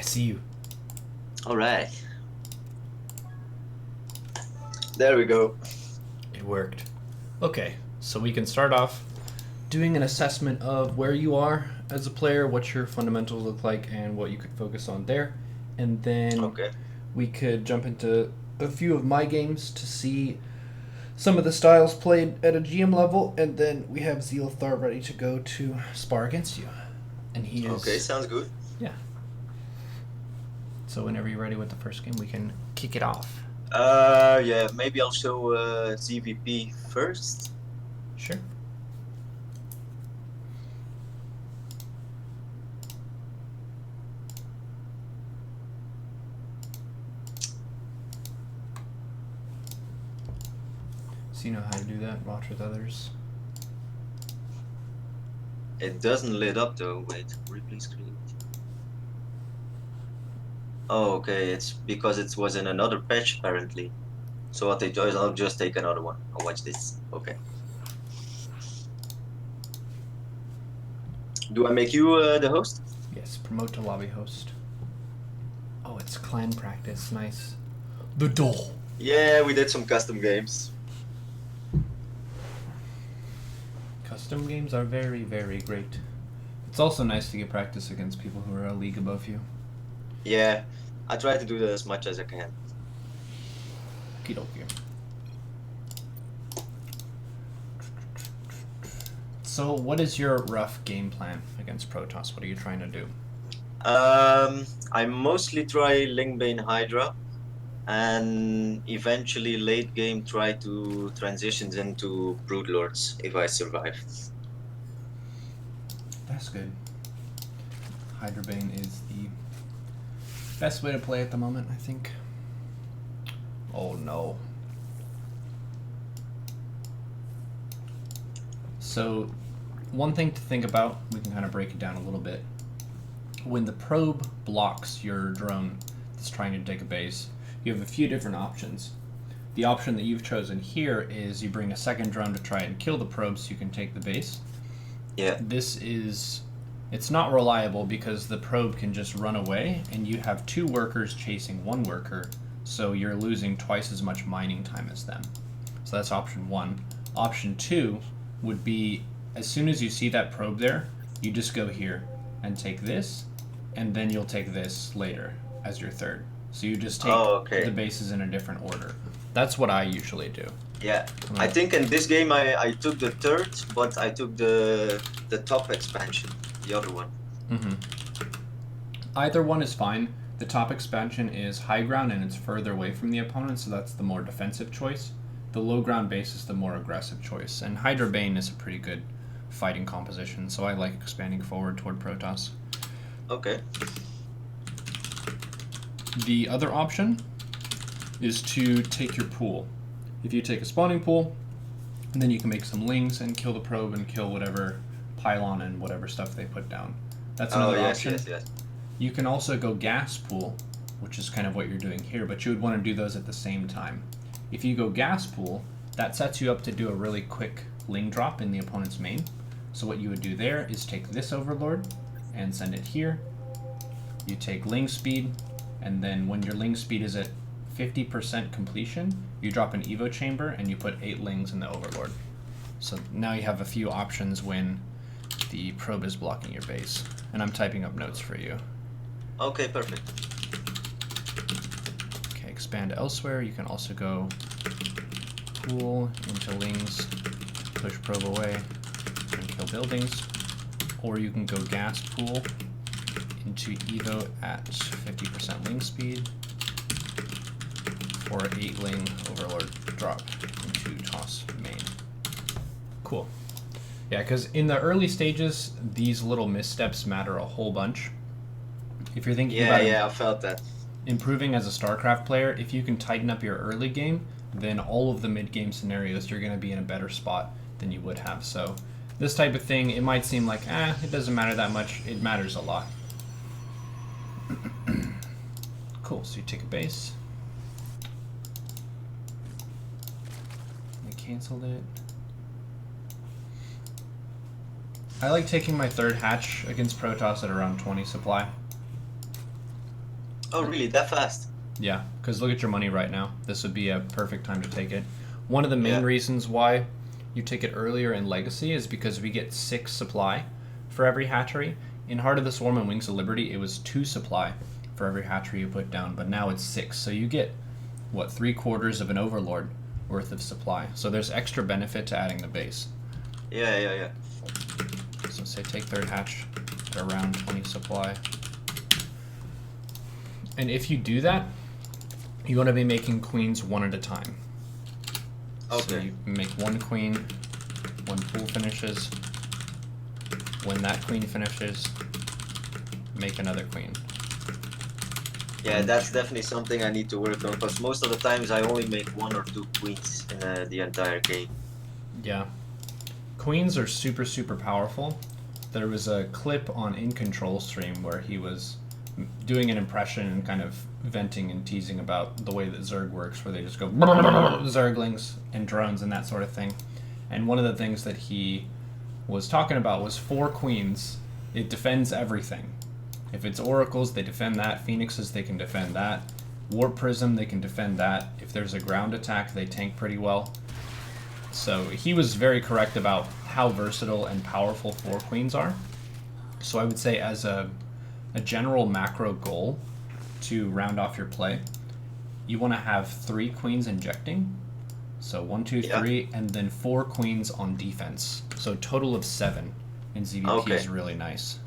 see you. All right. There we go. It worked. Okay, so we can start off doing an assessment of where you are as a player, what your fundamentals look like, and what you could focus on there. And then Okay. we could jump into a few of my games to see some of the styles played at a GM level, and then we have Zealthar ready to go to spar against you. And he is... Okay, sounds good. Yeah. So whenever you're ready with the first game, we can kick it off. Yeah, maybe I'll show ZvP first. Sure. So you know how to do that, watch with others. It doesn't lit up though. Wait, replay screen. Oh, okay. It's because it was in another patch apparently. So what they do is I'll just take another one. I'll watch this. Okay. Do I make you the host? Yes, promote to lobby host. Oh, it's clan practice. Nice. The doll. Yeah, we did some custom games. Custom games are very, very great. It's also nice to get practice against people who are a league above you. Yeah, I try to do that as much as I can. Okie dokie. So, what is your rough game plan against Protoss? What are you trying to do? I mostly try Lingbane Hydra, and eventually late game try to transition into Broodlords if I survive. That's good. Hydrabane is the best way to play at the moment, I think. Oh no. So, one thing to think about, we can kind of break it down a little bit. When the probe blocks your drone that's trying to take a base, you have a few different options. The option that you've chosen here is you bring a second drone to try and kill the probe so you can take the base. Yeah. It's not reliable because the probe can just run away and you have two workers chasing one worker, so you're losing twice as much mining time as them. So that's option one. Option two would be as soon as you see that probe there, you just go here and take this, and then you'll take this later as your third. So you just take the bases in a different order. That's what I usually do. Yeah, I think in this game I took the third, but I took the top expansion, the other one. Mm-hmm. Either one is fine. The top expansion is high ground and it's further away from the opponent, so that's the more defensive choice. The low ground base is the more aggressive choice, and Hydrabane is a pretty good fighting composition, so I like expanding forward toward Protoss. Okay. The other option is to take your pool. If you take a spawning pool, and then you can make some lings and kill the probe and kill whatever pylon and whatever stuff they put down. That's another option. Yes. You can also go gas pool, which is kind of what you're doing here, but you would want to do those at the same time. If you go gas pool, that sets you up to do a really quick ling drop in the opponent's main. So what you would do there is take this overlord and send it here. You take ling speed, and then when your ling speed is at 50% completion, you drop an evo chamber and you put 8 lings in the overlord. So now you have a few options when the probe is blocking your base. And I'm typing up notes for you. Okay, perfect. Okay, expand elsewhere. You can also go pool into lings, push probe away, and kill buildings. Or you can go gas pool into evo at 50% ling speed, or 8 ling overlord drop into toss main. Cool. Yeah, because in the early stages, these little missteps matter a whole bunch. If you're thinking about I felt that. Improving as a StarCraft player, if you can tighten up your early game, then all of the mid-game scenarios, you're going to be in a better spot than you would have. So this type of thing, it might seem like, it doesn't matter that much. It matters a lot. Cool, so you take a base. I canceled it. I like taking my third hatch against Protoss at around 20 supply. Oh, really? That fast? Yeah, because look at your money right now. This would be a perfect time to take it. One of the main Yeah. reasons why you take it earlier in Legacy is because we get 6 supply for every hatchery. In Heart of the Swarm and Wings of Liberty, it was 2 supply for every hatchery you put down, but now it's 6. So you get, what, 3/4 of an Overlord worth of supply. So there's extra benefit to adding the base. Yeah, yeah, yeah. So say take 3rd hatch at around 20 supply. And if you do that, you want to be making queens one at a time. Okay. So you make 1 queen, 1 pool finishes. When that queen finishes, make another queen. Yeah, that's definitely something I need to work on, because most of the times I only make 1 or 2 queens in the entire game. Yeah. Queens are super, super powerful. There was a clip on In Control stream where he was doing an impression and kind of venting and teasing about the way that Zerg works, where they just go Zerglings and drones and that sort of thing. And one of the things that he was talking about was 4 queens. It defends everything. If it's oracles, they defend that. Phoenixes, they can defend that. Warp Prism, they can defend that. If there's a ground attack, they tank pretty well. So he was very correct about how versatile and powerful 4 queens are. So I would say as a general macro goal to round off your play, you want to have 3 queens injecting. So 1, 2, 3, and then 4 queens on defense. So a total of 7 in ZvP is really nice.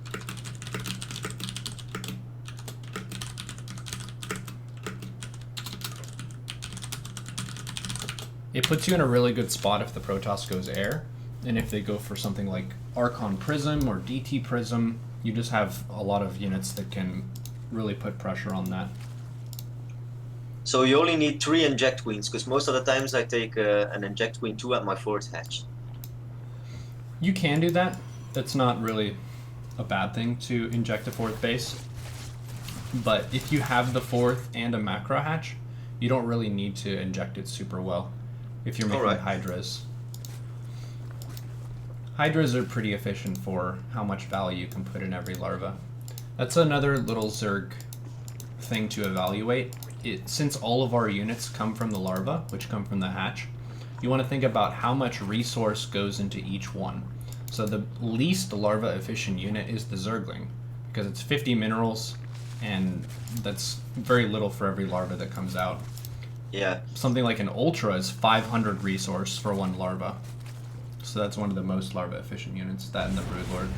It puts you in a really good spot if the Protoss goes air, and if they go for something like Archon Prism or DT Prism, you just have a lot of units that can really put pressure on that. So you only need 3 inject queens, because most of the times I take an inject queen 2 at my 4th hatch. You can do that. That's not really a bad thing to inject a 4th base. But if you have the 4th and a macro hatch, you don't really need to inject it super well if you're making Hydras. Hydras are pretty efficient for how much value you can put in every larva. That's another little Zerg thing to evaluate. Since all of our units come from the larva, which come from the hatch, you want to think about how much resource goes into each one. So the least larva efficient unit is the Zergling, because it's 50 minerals, and that's very little for every larva that comes out. Yeah. Something like an Ultra is 500 resource for 1 larva. So that's one of the most larva efficient units, that and the Broodlord.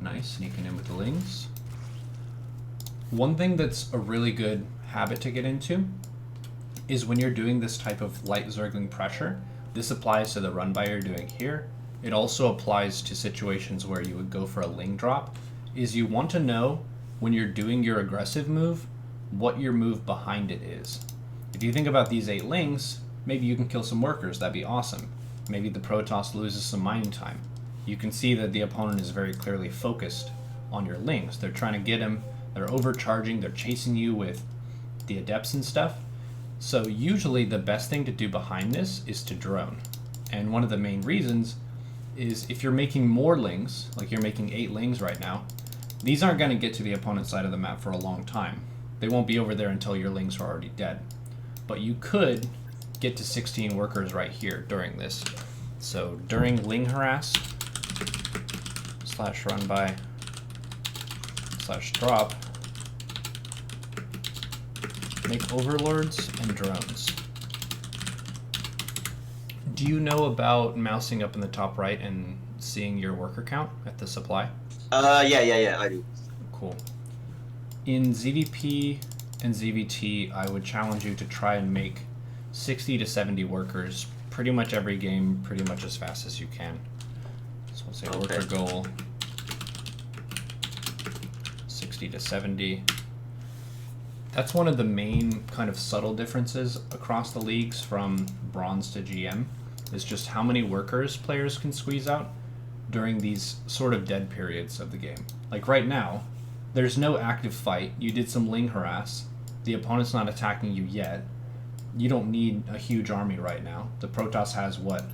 Nice, sneaking in with the Lings. One thing that's a really good habit to get into is when you're doing this type of light Zergling pressure, this applies to the run by you're doing here. It also applies to situations where you would go for a Ling drop, is you want to know when you're doing your aggressive move, what your move behind it is. If you think about these 8 Lings, maybe you can kill some workers, that'd be awesome. Maybe the Protoss loses some mining time. You can see that the opponent is very clearly focused on your Lings. They're trying to get him, they're overcharging, they're chasing you with the Adepts and stuff. So usually the best thing to do behind this is to drone. And one of the main reasons is if you're making more Lings, like you're making 8 Lings right now, these aren't going to get to the opponent's side of the map for a long time. They won't be over there until your Lings are already dead. But you could get to 16 workers right here during this. So during Ling harass, / run by, / drop, make overlords and drones. Do you know about mousing up in the top right and seeing your worker count at the supply? Yeah, I do. Cool. In ZvP and ZvT, I would challenge you to try and make 60 to 70 workers pretty much every game, pretty much as fast as you can. So we'll say worker goal 60 to 70. That's one of the main kind of subtle differences across the leagues from bronze to GM, is just how many workers players can squeeze out during these sort of dead periods of the game. Like right now, there's no active fight. You did some Ling harass. The opponent's not attacking you yet. You don't need a huge army right now. The Protoss has what?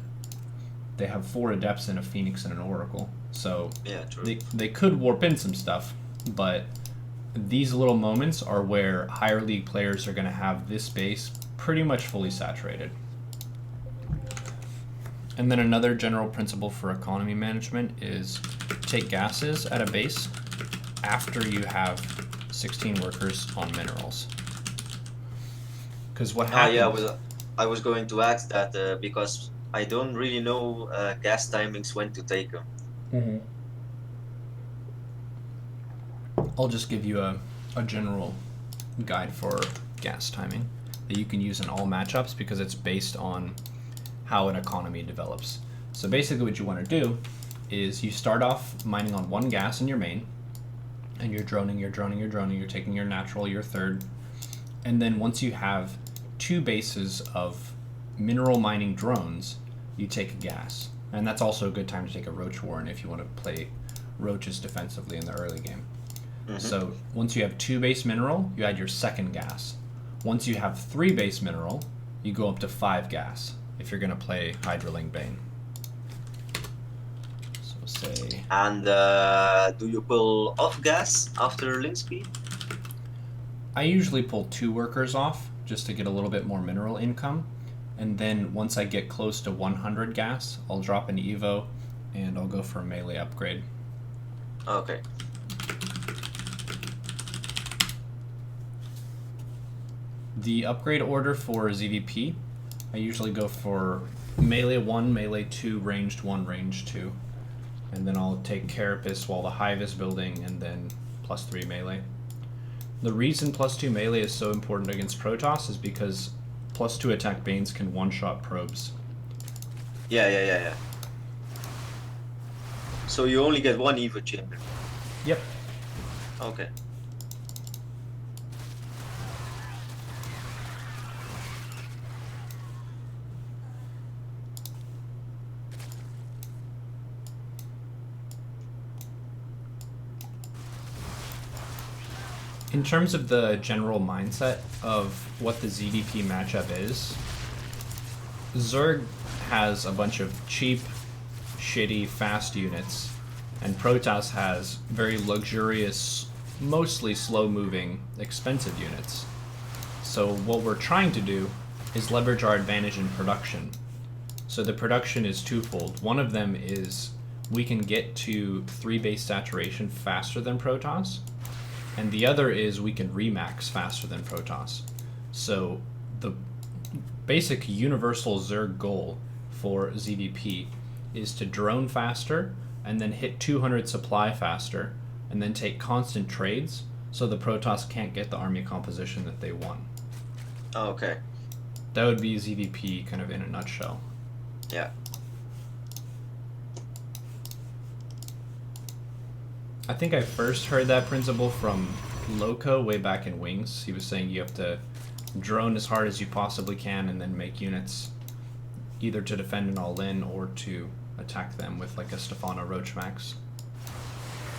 They have 4 Adepts and a Phoenix and an Oracle. So yeah, true. they could warp in some stuff, but these little moments are where higher league players are going to have this base pretty much fully saturated. And then another general principle for economy management is take gases at a base after you have 16 workers on minerals. Because what happens... Yeah, I was going to ask that because I don't really know gas timings when to take them. Mm-hmm. I'll just give you a general guide for gas timing that you can use in all matchups because it's based on how an economy develops. So basically what you want to do is you start off mining on one gas in your main, and you're droning, you're taking your natural, your third, and then once you have 2 bases of mineral mining drones, you take a gas. And that's also a good time to take a roach warren if you want to play roaches defensively in the early game. Mm-hmm. So once you have 2 base mineral, you add your second gas. Once you have 3 base mineral, you go up to 5 gas if you're going to play Hydraling Bane. So say... And do you pull off gas after link speed? I usually pull 2 workers off just to get a little bit more mineral income. And then once I get close to 100 gas, I'll drop an Evo and I'll go for a melee upgrade. Okay. The upgrade order for ZvP, I usually go for melee 1, melee 2, ranged 1, ranged 2. And then I'll take Carapace while the Hive is building, and then +3 melee. The reason +2 melee is so important against Protoss is because +2 attack Banes can one-shot probes. Yeah. So you only get 1 Evo chamber? Yep. Okay. In terms of the general mindset of what the ZvP matchup is, Zerg has a bunch of cheap, shitty, fast units, and Protoss has very luxurious, mostly slow-moving, expensive units. So what we're trying to do is leverage our advantage in production. So the production is twofold. One of them is we can get to 3 base saturation faster than Protoss, and the other is we can remax faster than Protoss. So the basic universal Zerg goal for ZvP is to drone faster and then hit 200 supply faster and then take constant trades so the Protoss can't get the army composition that they want. Oh, okay. That would be ZvP kind of in a nutshell. Yeah. I think I first heard that principle from Loco way back in Wings. He was saying you have to drone as hard as you possibly can and then make units either to defend an all-in or to attack them with like a Stefano Roach Max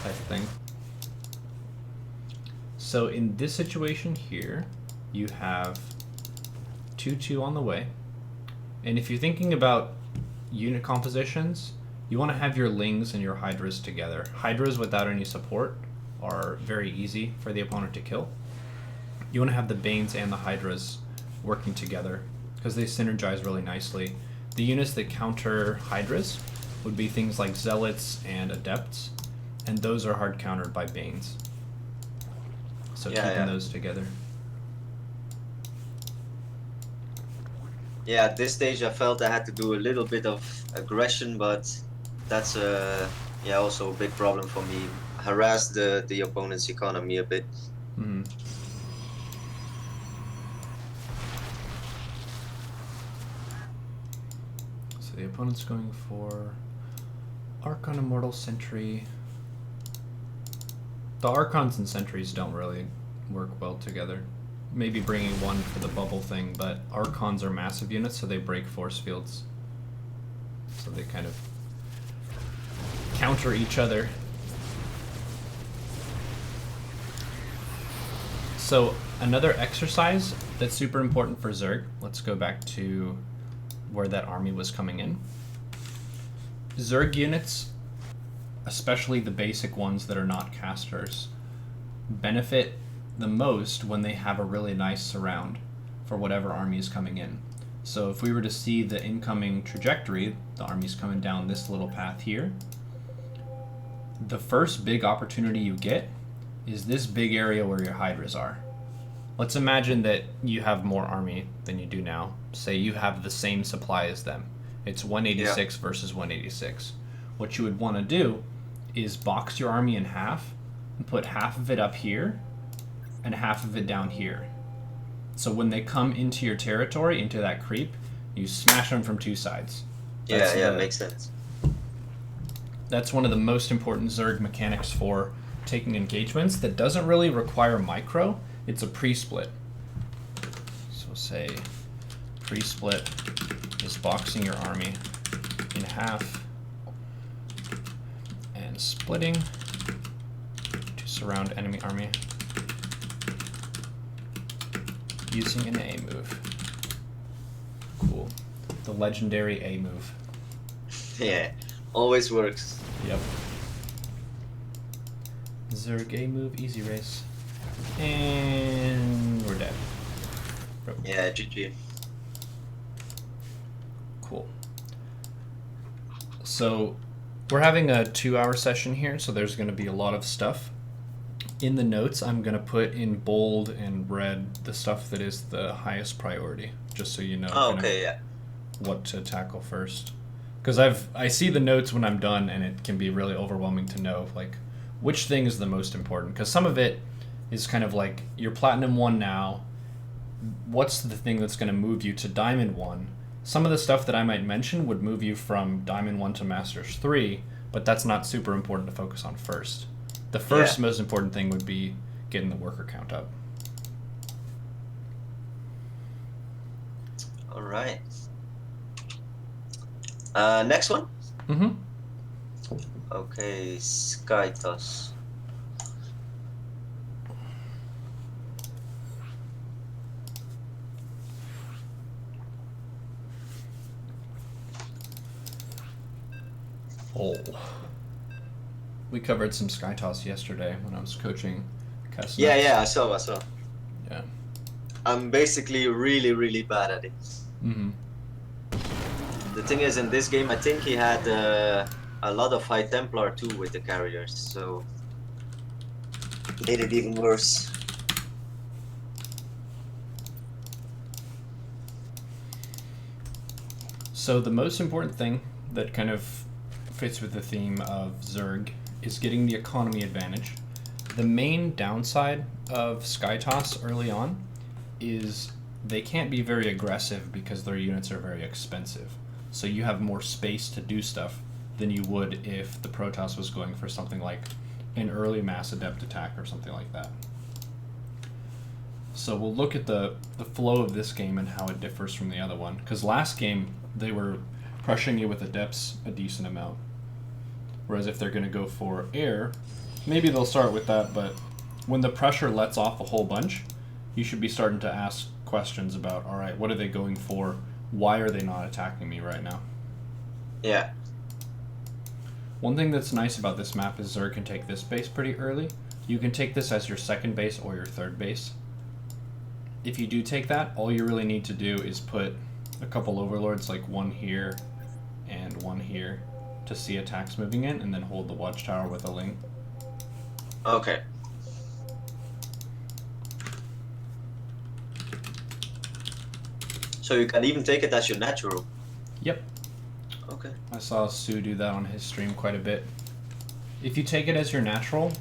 type of thing. So in this situation here, you have 2-2 on the way. And if you're thinking about unit compositions, you want to have your Lings and your Hydras together. Hydras without any support are very easy for the opponent to kill. You want to have the Banes and the Hydras working together because they synergize really nicely. The units that counter Hydras would be things like Zealots and Adepts, and those are hard countered by Banes. So keeping those together. Yeah, at this stage I felt I had to do a little bit of aggression, but that's also a big problem for me. Harass the opponent's economy a bit. Mm-hmm. So the opponent's going for Archon, Immortal, Sentry. The Archons and Sentries don't really work well together. Maybe bringing one for the bubble thing, but Archons are massive units, so they break force fields. So they kind of counter each other. So another exercise that's super important for Zerg, let's go back to where that army was coming in. Zerg units, especially the basic ones that are not casters, benefit the most when they have a really nice surround for whatever army is coming in. So if we were to see the incoming trajectory, the army's coming down this little path here, the first big opportunity you get is this big area where your hydras are. Let's imagine that you have more army than you do now. Say you have the same supply as them. It's 186 versus 186. What you would want to do is box your army in half and put half of it up here and half of it down here. So when they come into your territory, into that creep, you smash them from two sides. Makes sense. That's one of the most important Zerg mechanics for taking engagements that doesn't really require micro. It's a pre-split. So say pre-split is boxing your army in half and splitting to surround enemy army using an A move. Cool. The legendary A move. Yeah, always works. Yep. Zerg A move, easy race. And we're dead. Yeah, GG. Cool. So we're having a 2-hour session here, so there's going to be a lot of stuff. In the notes, I'm going to put in bold and red the stuff that is the highest priority, just so you know what to tackle first. Because I see the notes when I'm done, and it can be really overwhelming to know like which thing is the most important. Because some of it is kind of like you're Platinum 1 now. What's the thing that's going to move you to Diamond 1? Some of the stuff that I might mention would move you from Diamond 1 to Masters 3, but that's not super important to focus on first. The first most important thing would be getting the worker count up. All right. Next one? Mm-hmm. Okay, Sky Toss. Oh. We covered some Sky Toss yesterday when I was coaching Kessler. Yeah, I saw. Yeah. I'm basically really bad at it. Mm-hmm. The thing is, in this game, I think he had a lot of High Templar too with the carriers, so made it even worse. So the most important thing that kind of fits with the theme of Zerg is getting the economy advantage. The main downside of Sky Toss early on is they can't be very aggressive because their units are very expensive. So you have more space to do stuff than you would if the Protoss was going for something like an early mass adept attack or something like that. So we'll look at the flow of this game and how it differs from the other one. Because last game, they were pressuring you with adepts a decent amount. Whereas if they're going to go for air, maybe they'll start with that, but when the pressure lets off a whole bunch, you should be starting to ask questions about, all right, what are they going for? Why are they not attacking me right now? Yeah. One thing that's nice about this map is Zerg can take this base pretty early. You can take this as your second base or your third base. If you do take that, all you really need to do is put a couple overlords, like one here and one here, to see attacks moving in, and then hold the watchtower with a ling. Okay. So you can even take it as your natural. Yep. Okay. I saw Sue do that on his stream quite a bit. If you take it as your natural,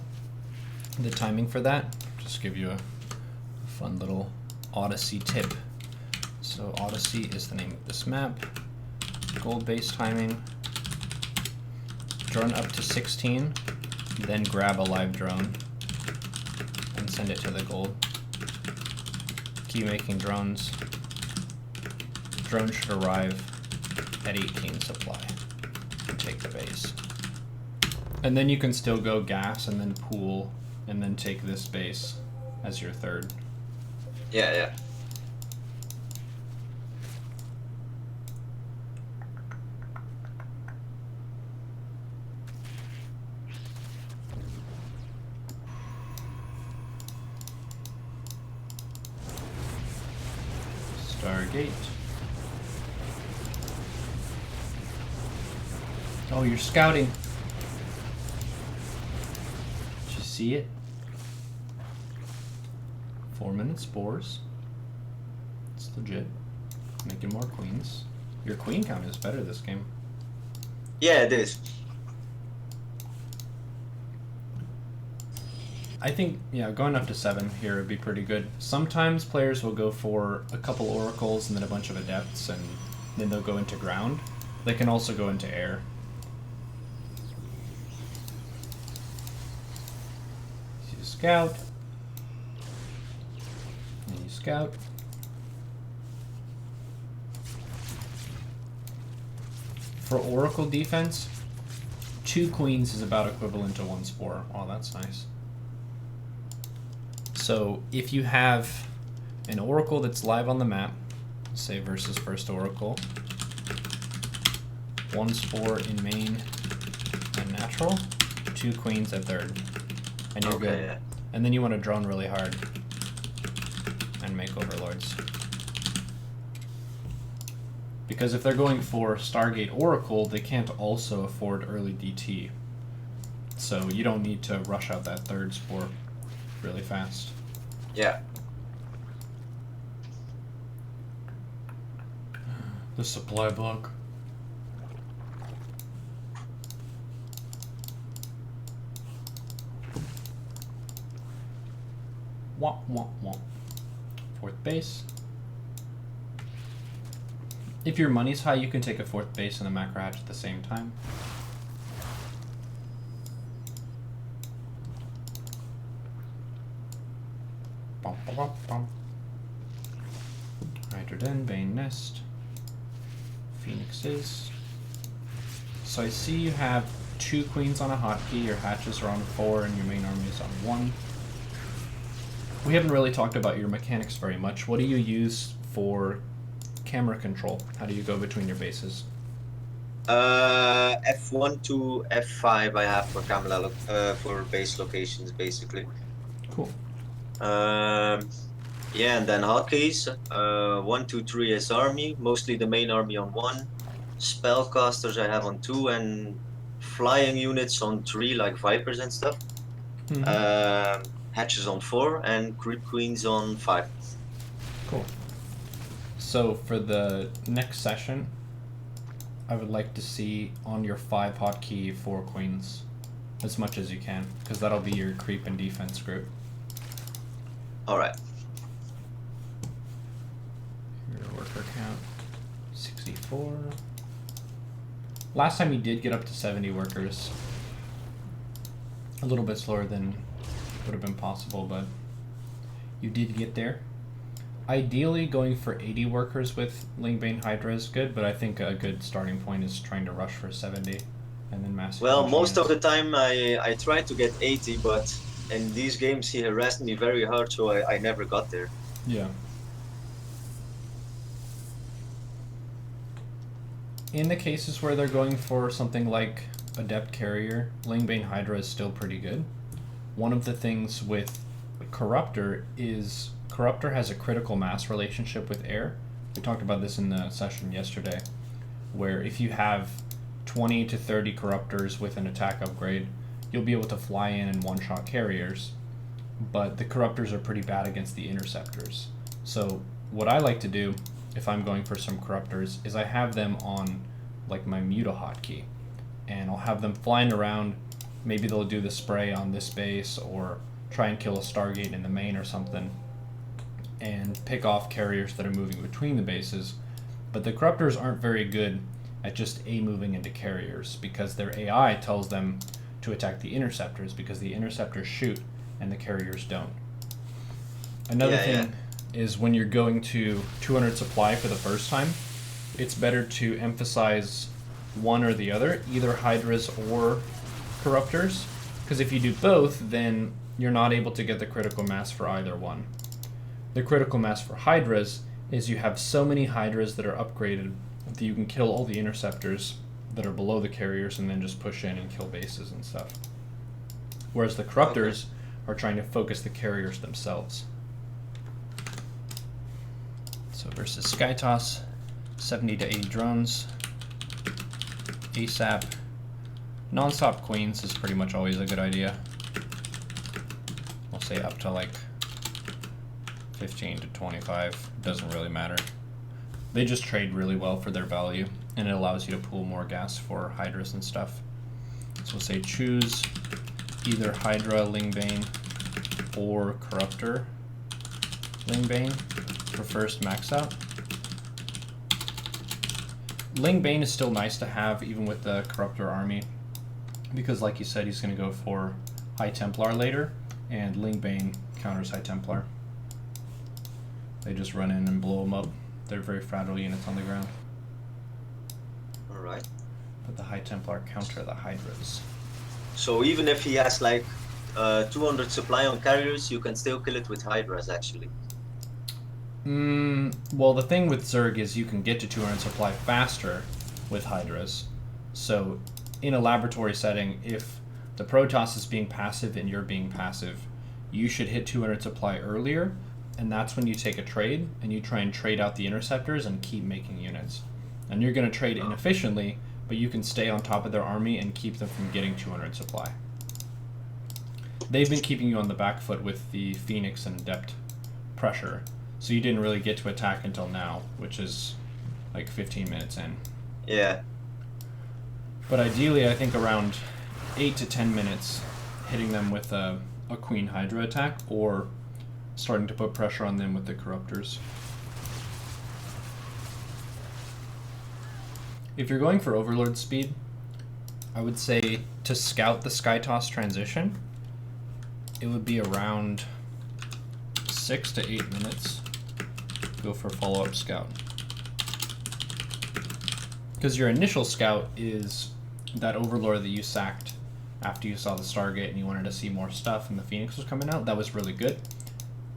the timing for that, just give you a fun little Odyssey tip. So Odyssey is the name of this map. Gold base timing. Drone up to 16, then grab a live drone and send it to the gold. Keep making drones. Drone should arrive at 18 supply and take the base. And then you can still go gas and then pool and then take this base as your third. Yeah. Stargate. Oh, you're scouting. Did you see it? 4-minute spores. It's legit. Making more queens. Your queen count is better this game. Yeah, it is. I think, yeah, going up to 7 here would be pretty good. Sometimes players will go for a couple oracles and then a bunch of adepts, and then they'll go into ground. They can also go into air. So you scout. And you scout. For oracle defense, 2 queens is about equivalent to 1 spore. Oh, that's nice. So if you have an oracle that's live on the map, say versus first oracle, 1 spore in main and natural, 2 queens at third, and you're good. Yeah. And then you want to drone really hard and make overlords. Because if they're going for Stargate Oracle, they can't also afford early DT. So you don't need to rush out that third spore really fast. Yeah. The supply block. Wah, wah, wah. 4th base. If your money's high, you can take a 4th base and a macro hatch at the same time. Bum, bum, bum, bum. Hydroden, Bane Nest, Phoenixes. So I see you have 2 queens on a hotkey, your hatches are on 4, and your main army is on 1. We haven't really talked about your mechanics very much. What do you use for camera control? How do you go between your bases? F1 to F5 I have for camera for base locations basically. Cool. Yeah, and then hotkeys. 1, 2, 3 is army, mostly the main army on 1. Spellcasters I have on 2, and flying units on 3, like Vipers and stuff. Mm-hmm. Hatches on 4, and creep queens on 5. Cool. So for the next session, I would like to see on your 5 hotkey 4 queens, as much as you can, because that'll be your creep and defense group. Alright. Your worker count, 64. Last time you did get up to 70 workers. A little bit slower than would have been possible, but you did get there. Ideally, going for 80 workers with Lingbane Hydra is good, but I think a good starting point is trying to rush for 70 and then massive. Well, most of the time I try to get 80, but in these games he harassed me very hard, so I never got there. Yeah. In the cases where they're going for something like Adept Carrier, Lingbane Hydra is still pretty good. One of the things with Corruptor is Corruptor has a critical mass relationship with air. We talked about this in the session yesterday, where if you have 20 to 30 Corruptors with an attack upgrade, you'll be able to fly in and one-shot carriers, but the Corruptors are pretty bad against the Interceptors. So what I like to do, if I'm going for some Corruptors, is I have them on like my Muta hotkey, and I'll have them flying around. Maybe they'll do the spray on this base, or try and kill a Stargate in the main or something, and pick off carriers that are moving between the bases. But the Corruptors aren't very good at just moving into carriers, because their AI tells them to attack the Interceptors, because the Interceptors shoot and the carriers don't. Another thing is when you're going to 200 supply for the first time, it's better to emphasize one or the other, either Hydras or Corruptors, because if you do both, then you're not able to get the critical mass for either one. The critical mass for Hydras is you have so many Hydras that are upgraded that you can kill all the Interceptors that are below the carriers and then just push in and kill bases and stuff. Whereas the Corruptors are trying to focus the carriers themselves. So versus Skytoss, 70 to 80 drones, ASAP. Non-stop queens is pretty much always a good idea. We'll say up to like 15 to 25, doesn't really matter. They just trade really well for their value, and it allows you to pool more gas for Hydras and stuff. So we'll say choose either Hydra Lingbane or Corruptor Lingbane for first max out. Lingbane is still nice to have even with the Corruptor army, because like you said, he's going to go for High Templar later, and Lingbane counters High Templar. They just run in and blow them up. They're very fragile units on the ground. Alright. But the High Templar counter the Hydras. So even if he has like 200 supply on carriers, you can still kill it with Hydras actually. Well, the thing with Zerg is you can get to 200 supply faster with Hydras. So in a laboratory setting, if the Protoss is being passive and you're being passive, you should hit 200 supply earlier, and that's when you take a trade and you try and trade out the interceptors and keep making units. And you're going to trade inefficiently, but you can stay on top of their army and keep them from getting 200 supply. They've been keeping you on the back foot with the Phoenix and Adept pressure, so you didn't really get to attack until now, which is like 15 minutes in. Yeah. But ideally, I think around 8 to 10 minutes, hitting them with a Queen Hydra attack, or starting to put pressure on them with the Corruptors. If you're going for Overlord speed, I would say to scout the Skytoss transition, it would be around 6 to 8 minutes. Go for follow-up scout. Because your initial scout is that Overlord that you sacked after you saw the Stargate and you wanted to see more stuff and the Phoenix was coming out. That was really good.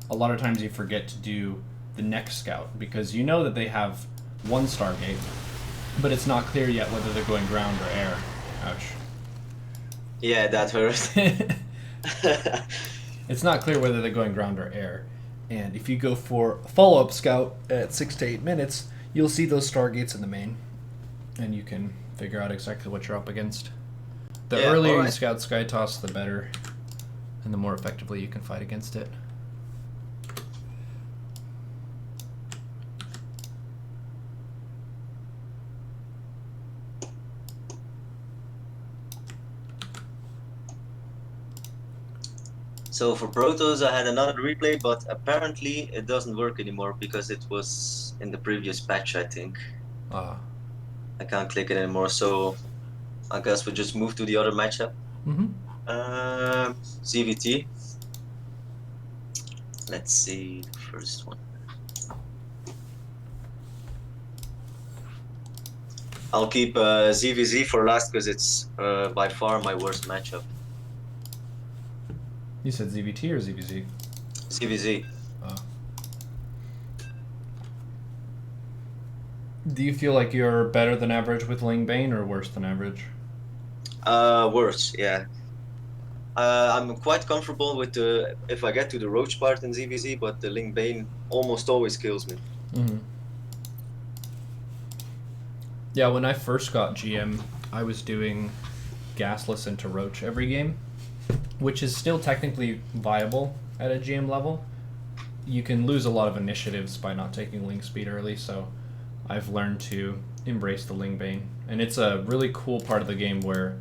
A lot of times you forget to do the next scout because you know that they have one Stargate, but it's not clear yet whether they're going ground or air. Ouch. Yeah, that hurt. It's not clear whether they're going ground or air. And if you go for a follow-up scout at 6 to 8 minutes, you'll see those Stargates in the main, and you can figure out exactly what you're up against. The earlier you scout Skytoss, the better, and the more effectively you can fight against it. So for Protoss, I had another replay, but apparently it doesn't work anymore because it was in the previous patch, I think. Ah. I can't click it anymore, so I guess we just move to the other matchup. ZvT. Let's see the first one. I'll keep ZvZ for last because it's by far my worst matchup. You said ZvT or ZvZ? ZvZ. Do you feel like you're better than average with Lingbane or worse than average? Worse, yeah. I'm quite comfortable with the if I get to the Roach part in ZvZ, but the Lingbane almost always kills me. Yeah, when I first got GM, I was doing Gasless into Roach every game, which is still technically viable at a GM level. You can lose a lot of initiatives by not taking Ling speed early, so I've learned to embrace the Lingbane. And it's a really cool part of the game where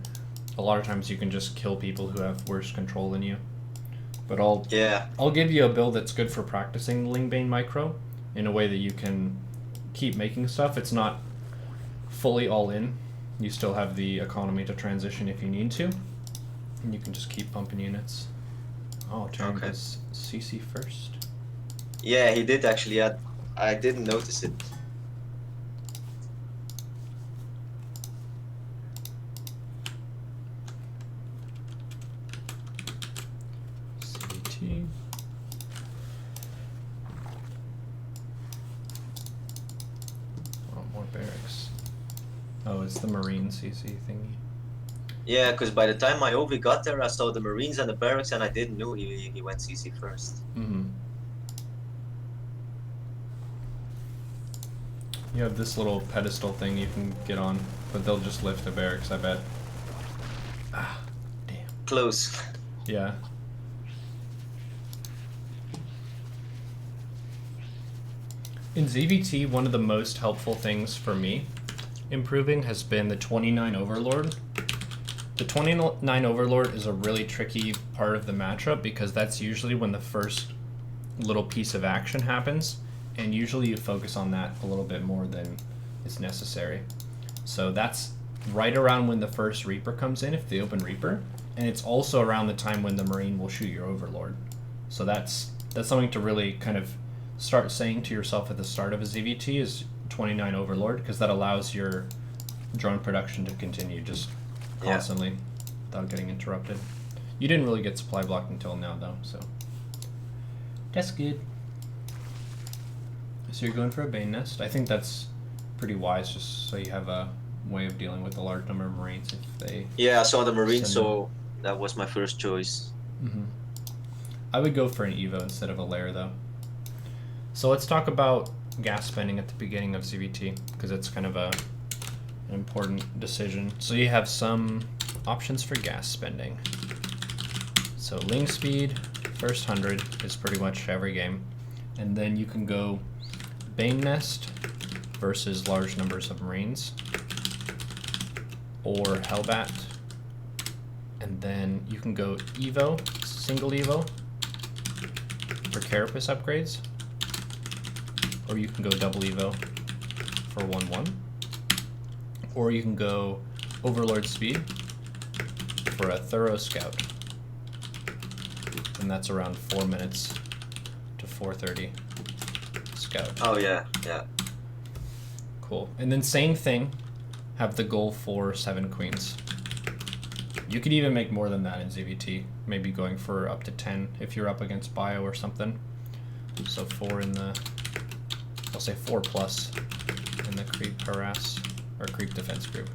a lot of times you can just kill people who have worse control than you. But I'll give you a build that's good for practicing Lingbane micro in a way that you can keep making stuff. It's not fully all in. You still have the economy to transition if you need to. And you can just keep pumping units. Oh, turn this CC first. Yeah, he did actually. I didn't notice it. CT. Oh, more barracks. Oh, it's the Marine CC thingy. Yeah, because by the time my OV got there, I saw the Marines and the barracks, and I didn't know he went CC first. You have this little pedestal thing you can get on, but they'll just lift the barracks, I bet. Ah, damn. Close. Yeah. In ZvT, one of the most helpful things for me improving has been the 29 Overlord. The 29 Overlord is a really tricky part of the matchup because that's usually when the first little piece of action happens, and usually you focus on that a little bit more than is necessary. So that's right around when the first Reaper comes in, if they open Reaper, and it's also around the time when the Marine will shoot your Overlord. So that's something to really kind of start saying to yourself at the start of a ZvT is 29 Overlord, because that allows your drone production to continue just constantly without getting interrupted. You didn't really get supply blocked until now though, so that's good. So you're going for a Bane Nest. I think that's pretty wise, just so you have a way of dealing with a large number of Marines if they... Yeah, I saw the Marine, so that was my first choice. Mm-hmm. I would go for an Evo instead of a Lair though. So let's talk about gas spending at the beginning of ZvT, because it's kind of an important decision. So you have some options for gas spending. So Ling speed, first 100 is pretty much every game. And then you can go Bane Nest versus large numbers of Marines, or Hellbat. And then you can go Evo, single Evo, for Carapace upgrades. Or you can go double Evo for 1-1. Or you can go Overlord speed for a thorough scout. And that's around 4 minutes to 4:30 scout. Oh yeah, yeah. Cool. And then same thing, have the goal for 7 queens. You could even make more than that in ZvT, maybe going for up to 10 if you're up against bio or something. So 4 in the, I'll say 4 plus in the creep harass or creep defense group.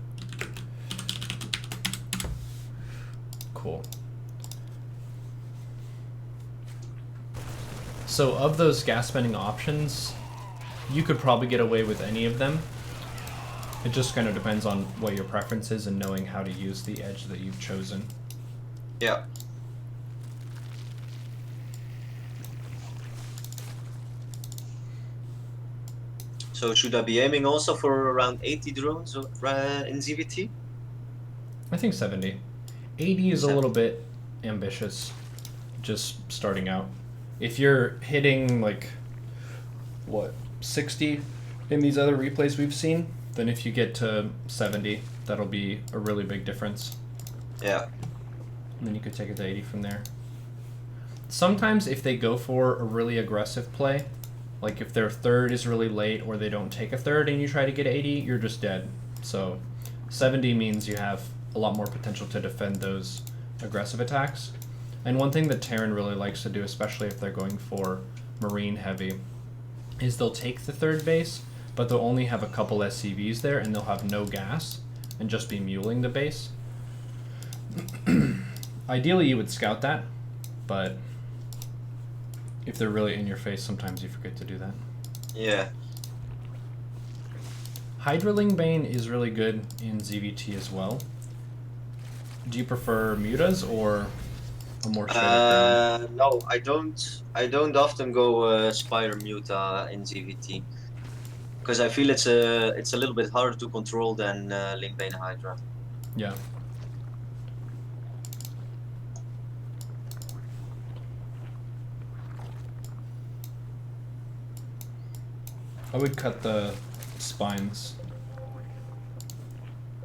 Cool. So of those gas spending options, you could probably get away with any of them. It just kind of depends on what your preference is and knowing how to use the edge that you've chosen. Yeah. So should I be aiming also for around 80 drones in ZvT? I think 70. 80 is a 70. little bit ambitious, just starting out. If you're hitting like, what, 60 in these other replays we've seen, then if you get to 70, that'll be a really big difference. Yeah. And then you could take it to 80 from there. Sometimes if they go for a really aggressive play, like if their third is really late or they don't take a third and you try to get 80, you're just dead. So 70 means you have a lot more potential to defend those aggressive attacks. And one thing that Terran really likes to do, especially if they're going for Marine heavy, is they'll take the third base, but they'll only have a couple SCVs there and they'll have no gas and just be muling the base. Ideally you would scout that, but if they're really in your face, sometimes you forget to do that. Yeah. Hydraling Bane is really good in ZvT as well. Do you prefer mutas or a more straight No, I don't. I don't often go Spire Muta in ZvT because I feel it's a little bit harder to control than Lingbane Hydra. Yeah. I would cut the spines.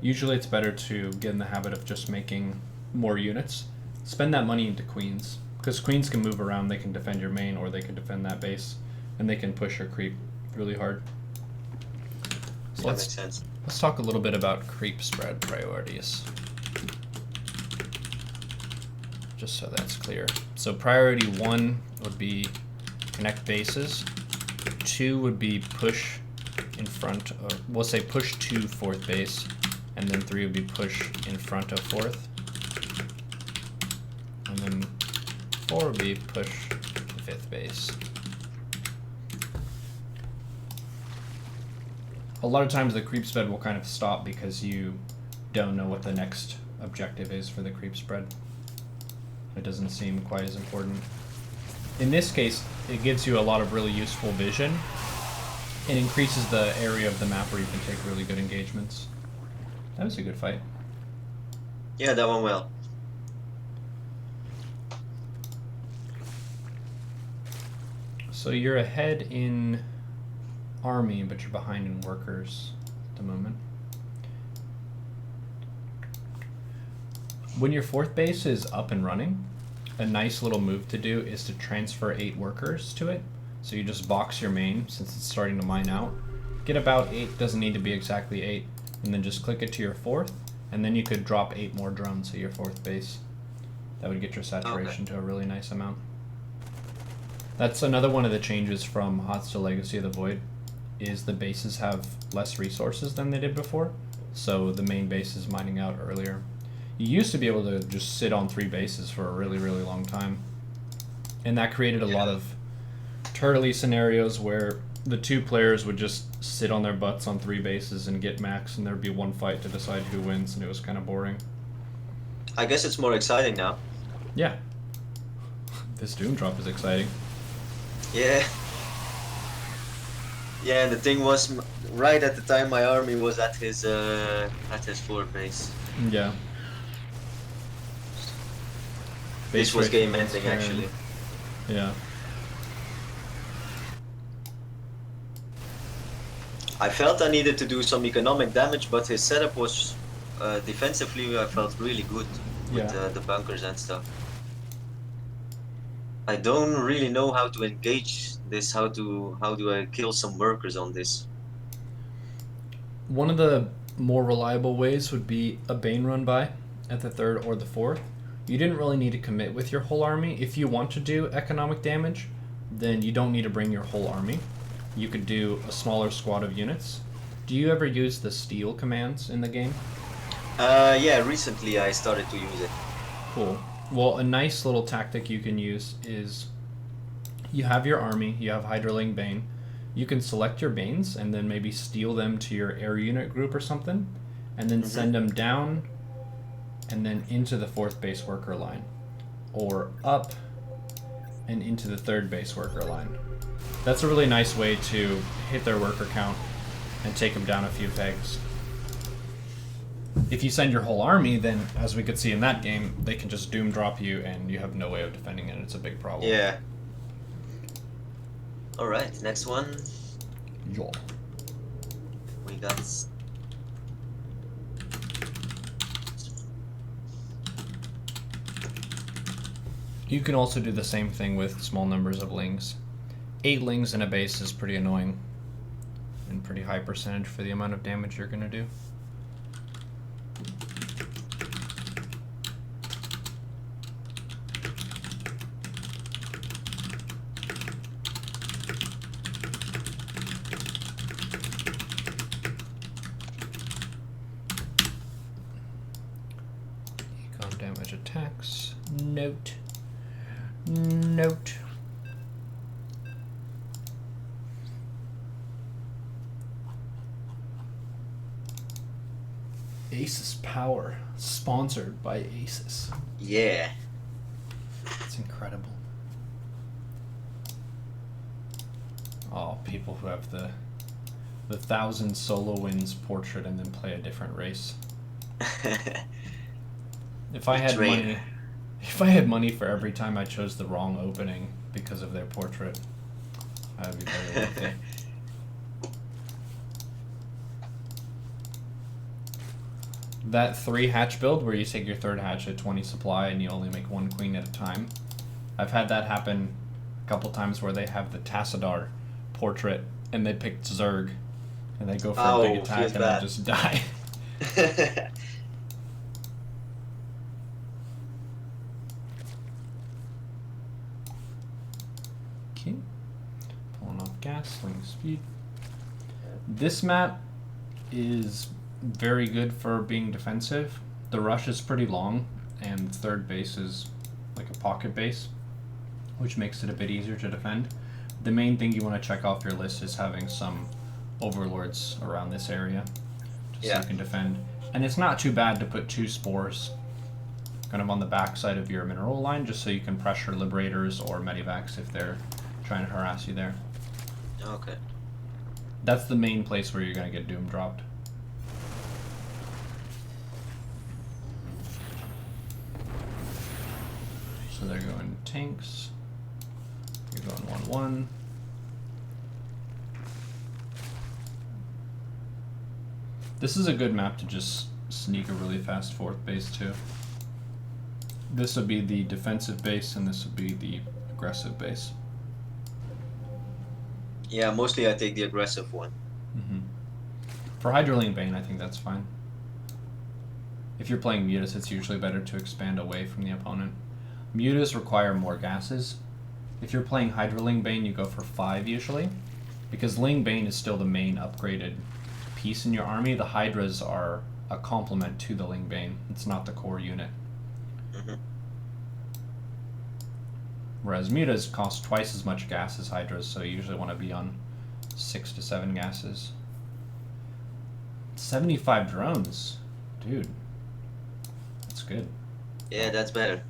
Usually it's better to get in the habit of just making more units. Spend that money into queens, because queens can move around, they can defend your main or they can defend that base, and they can push your creep really hard. So That makes sense. let's talk a little bit about creep spread priorities. Just so that's clear. So priority 1 would be connect bases. 2 would be push in front, or we'll say push to 4th base, and then 3 would be push in front of 4th. And then 4 would be push to 5th base. A lot of times the creep spread will kind of stop because you don't know what the next objective is for the creep spread. It doesn't seem quite as important. In this case, it gives you a lot of really useful vision. It increases the area of the map where you can take really good engagements. That was a good fight. Yeah, that went well. So you're ahead in army, but you're behind in workers at the moment. When your 4th base is up and running, a nice little move to do is to transfer 8 workers to it. So you just box your main since it's starting to mine out. Get about 8, doesn't need to be exactly 8, and then just click it to your 4th, and then you could drop 8 more drones at your 4th base. That would get your saturation to a really nice amount. That's another one of the changes from HOTS to Legacy of the Void, is the bases have less resources than they did before, so the main base is mining out earlier. You used to be able to just sit on 3 bases for a really, really long time, and that created a lot of turtley scenarios where the 2 players would just sit on their butts on 3 bases and get max, and there'd be one fight to decide who wins, and it was kind of boring. I guess it's more exciting now. Yeah. This Doom drop is exciting. Yeah. Yeah, and the thing was, right at the time my army was at his 4th base. Yeah. This was game ending, actually. Yeah. I felt I needed to do some economic damage, but his setup was defensively. I felt really good with the bunkers and stuff. I don't really know how to engage this. How do I kill some workers on this? One of the more reliable ways would be a Bane run by at the 3rd or the 4th. You didn't really need to commit with your whole army. If you want to do economic damage, then you don't need to bring your whole army. You could do a smaller squad of units. Do you ever use the steal commands in the game? Yeah, recently I started to use it. Cool. Well, a nice little tactic you can use is you have your army, you have Hydraling Bane. You can select your Banes and then maybe steal them to your air unit group or something, and then send them down and then into the 4th base worker line, or up and into the 3rd base worker line. That's a really nice way to hit their worker count and take them down a few pegs. If you send your whole army, then, as we could see in that game, they can just doom drop you and you have no way of defending it. It's a big problem. Yeah. Alright, next one. Yo. We got... You can also do the same thing with small numbers of lings. 8 lings in a base is pretty annoying, and pretty high percentage for the amount of damage you're going to do. Econ damage attacks. Note. Note. Asus Power, sponsored by Asus. Yeah. It's incredible. Oh, people who have the 1,000 solo wins portrait and then play a different race. If I had money for every time I chose the wrong opening because of their portrait, I would be very wealthy. That 3 hatch build where you take your 3rd hatch at 20 supply and you only make 1 queen at a time. I've had that happen a couple times where they have the Tassadar portrait and they pick Zerg and they go for a big attack and I just die. Okay. Pulling off gas, swing speed. This map is very good for being defensive. The rush is pretty long, and the 3rd base is like a pocket base, which makes it a bit easier to defend. The main thing you want to check off your list is having some overlords around this area, just so Yeah. you can defend. And it's not too bad to put 2 spores kind of on the backside of your mineral line, just so you can pressure liberators or medivacs if they're trying to harass you there. Okay. That's the main place where you're going to get doom dropped. So they're going tanks. You're going 1-1. This is a good map to just sneak a really fast 4th base too. This would be the defensive base, and this would be the aggressive base. Yeah, mostly I take the aggressive one. For Hydralink Bane, I think that's fine. If you're playing Mutas, it's usually better to expand away from the opponent. Mutas require more gases. If you're playing Hydralink Bane, you go for 5 usually, because Ling Bane is still the main upgraded piece in your army. The Hydras are a complement to the Ling Bane. It's not the core unit. Whereas Mutas cost twice as much gas as Hydras, so you usually want to be on 6 to 7 gases. 75 drones. Dude. That's good. Yeah, that's better.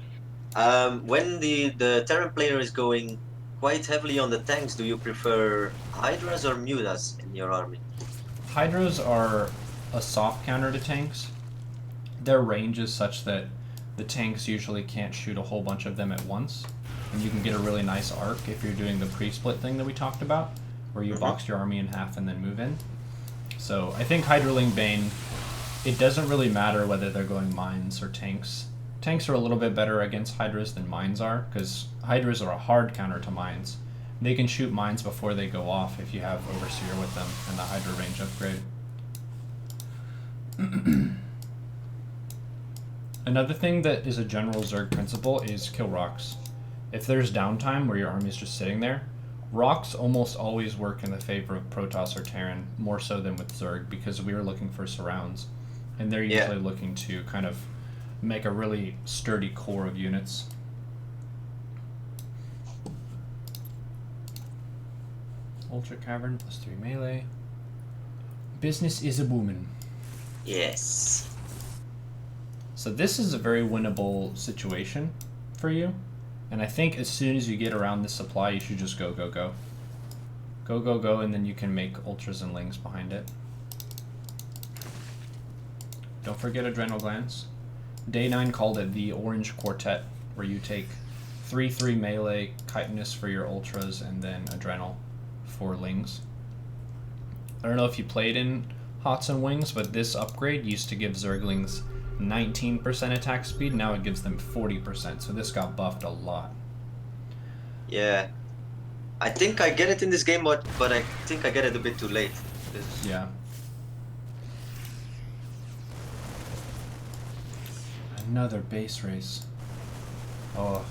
When the Terran player is going quite heavily on the tanks, do you prefer Hydras or Mutas in your army? Hydras are a soft counter to tanks. Their range is such that the tanks usually can't shoot a whole bunch of them at once. And you can get a really nice arc if you're doing the pre-split thing that we talked about, where you box your army in half and then move in. So I think Hydralink Bane, it doesn't really matter whether they're going mines or tanks. Tanks are a little bit better against Hydras than mines are, because Hydras are a hard counter to mines. They can shoot mines before they go off if you have Overseer with them and the Hydra range upgrade. Another thing that is a general Zerg principle is kill rocks. If there's downtime where your army is just sitting there, rocks almost always work in the favor of Protoss or Terran, more so than with Zerg, because we are looking for surrounds. And they're usually looking to kind of make a really sturdy core of units. Ultra Cavern plus 3 melee. Business is a boomin'. Yes. So this is a very winnable situation for you. And I think as soon as you get around this supply, you should just go, go, go. Go, go, go, and then you can make Ultras and Lings behind it. Don't forget Adrenal Glands. Day 9 called it the Orange Quartet, where you take 3/3 melee, chitinous for your Ultras, and then Adrenal for Lings. I don't know if you played in Hots and Wings, but this upgrade used to give Zerglings 19% attack speed, now it gives them 40%, so this got buffed a lot. Yeah. I think I get it in this game, but I think I get it a bit too late. Yeah. Another base race. Oh.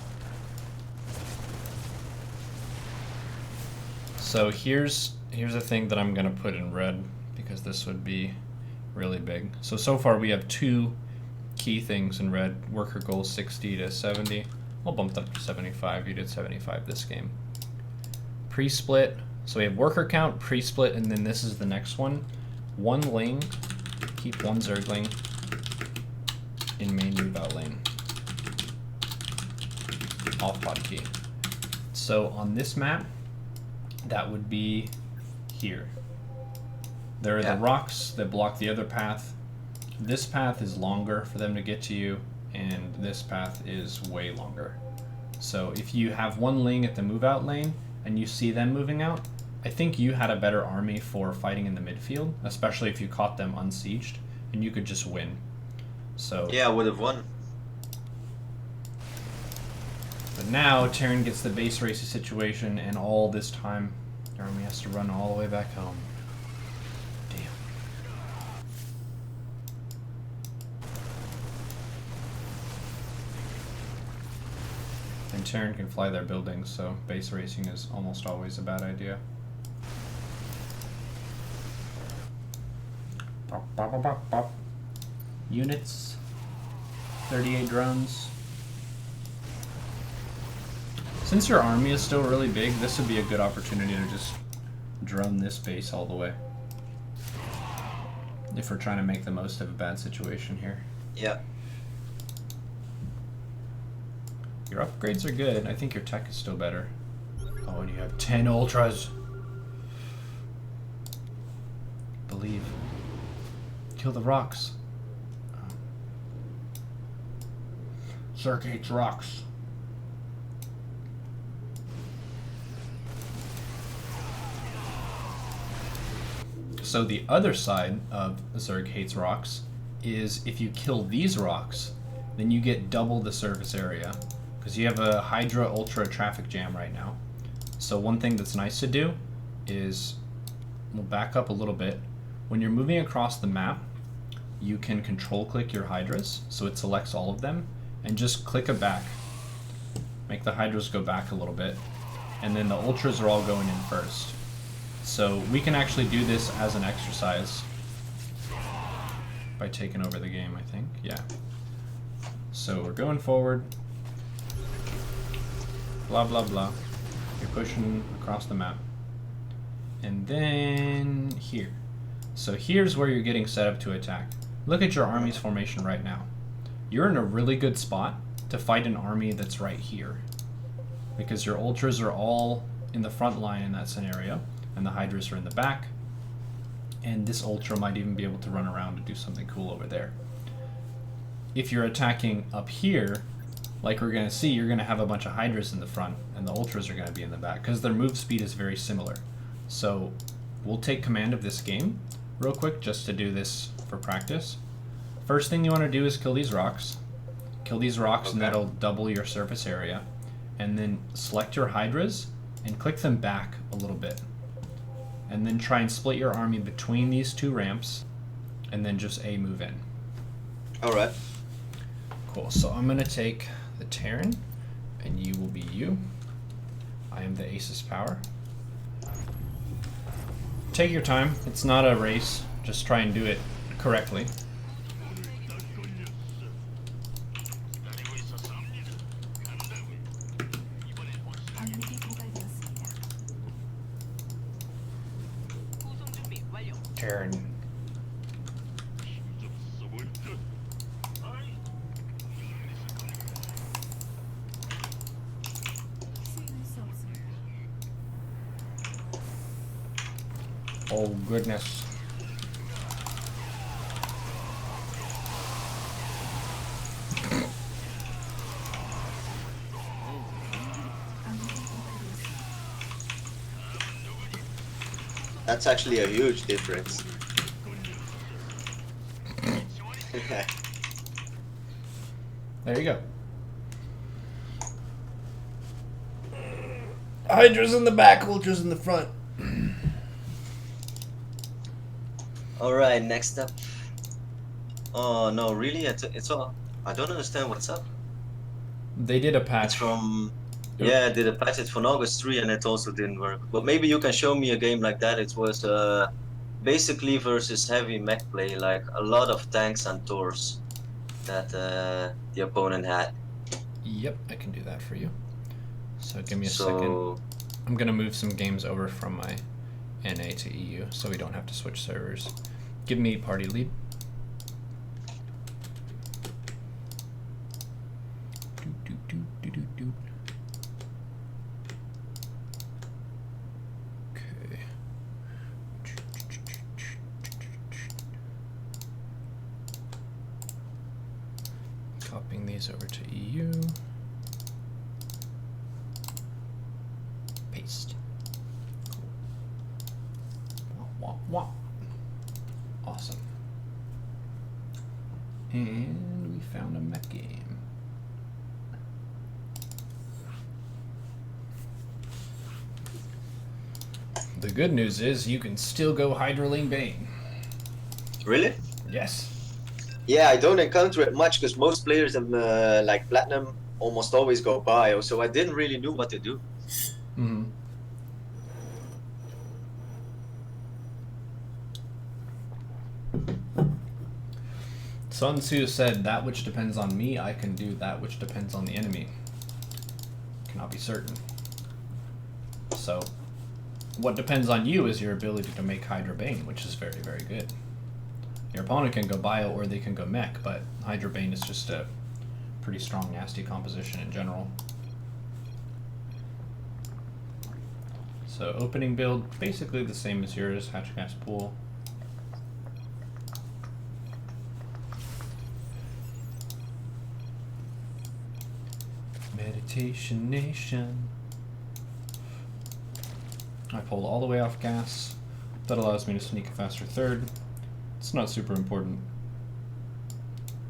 So here's a thing that I'm gonna put in red, because this would be really big. So far we have 2 key things in red. Worker goal 60 to 70. I'll bump that up to 75. You did 75 this game. Pre-split. So we have worker count, pre-split, and then this is the next one. 1 Ling. Keep 1 Zergling in main move out lane. Off pod key. So on this map, that would be here. There are the rocks that block the other path. This path is longer for them to get to you, and this path is way longer. So if you have 1 Ling at the move out lane, and you see them moving out, I think you had a better army for fighting in the midfield, especially if you caught them unsieged, and you could just win. So yeah, I would have won. But now Terran gets the base racy situation, and all this time, your army has to run all the way back home. Damn. And Terran can fly their buildings, so base racing is almost always a bad idea. Bop, bop, bop, bop, bop. Units. 38 drones. Since your army is still really big, this would be a good opportunity to just drone this base all the way. if we're trying to make the most of a bad situation here. Yeah. Your upgrades are good. I think your tech is still better. Oh, and you have 10 ultras. Believe. Kill the rocks. Zerg hates rocks. So the other side of Zerg hates rocks is if you kill these rocks, then you get double the surface area. Because you have a Hydra Ultra traffic jam right now. So one thing that's nice to do is, we'll back up a little bit. When you're moving across the map, you can control click your Hydras, so it selects all of them, and just click it back. Make the Hydras go back a little bit, and then the Ultras are all going in first. So we can actually do this as an exercise by taking over the game, I think. Yeah. So we're going forward. Blah, blah, blah. You're pushing across the map. And then here. So here's where you're getting set up to attack. Look at your army's formation right now. You're in a really good spot to fight an army that's right here. Because your Ultras are all in the front line in that scenario, and the Hydras are in the back. And this Ultra might even be able to run around and do something cool over there. If you're attacking up here, like we're going to see, you're going to have a bunch of Hydras in the front, and the Ultras are going to be in the back, because their move speed is very similar. So we'll take command of this game real quick, just to do this for practice. First thing you want to do is kill these rocks. Kill these rocks, okay, and that'll double your surface area. And then select your Hydras, and click them back a little bit. And then try and split your army between these two ramps, and then just A move in. Alright. Cool, so I'm going to take the Terran, and you will be you. I am the Asus Power. Take your time, it's not a race, just try and do it correctly. Terran. Oh goodness. That's actually a huge difference. There you go. Hydra's in the back, Ultra's in the front. Alright, next up. Oh no, really? It's all. I don't understand what's up. They did a patch. It's from. Yeah, they did a patch. It's from August 3 and it also didn't work. But maybe you can show me a game like that. It was basically versus heavy mech play, like a lot of tanks and Thors that the opponent had. Yep, I can do that for you. So give me a second. I'm gonna move some games over from my NA to EU so we don't have to switch servers. Give me party lead. Okay. Copying these over to EU. Paste. Wah, wah. Awesome. And we found a mech game. The good news is you can still go Hydraling Bane. Really? Yes. Yeah, I don't encounter it much because most players of like Platinum almost always go bio, so I didn't really know what to do. Mm-hmm. Sun Tzu said, "That which depends on me, I can do. That which depends on the enemy cannot be certain." So, what depends on you is your ability to make Hydra Bane, which is very, very good. Your opponent can go bio or they can go mech, but Hydra Bane is just a pretty strong, nasty composition in general. So opening build, basically the same as yours, Hatch Gas Pool. Meditation Nation. I pulled all the way off gas. That allows me to sneak a faster third. It's not super important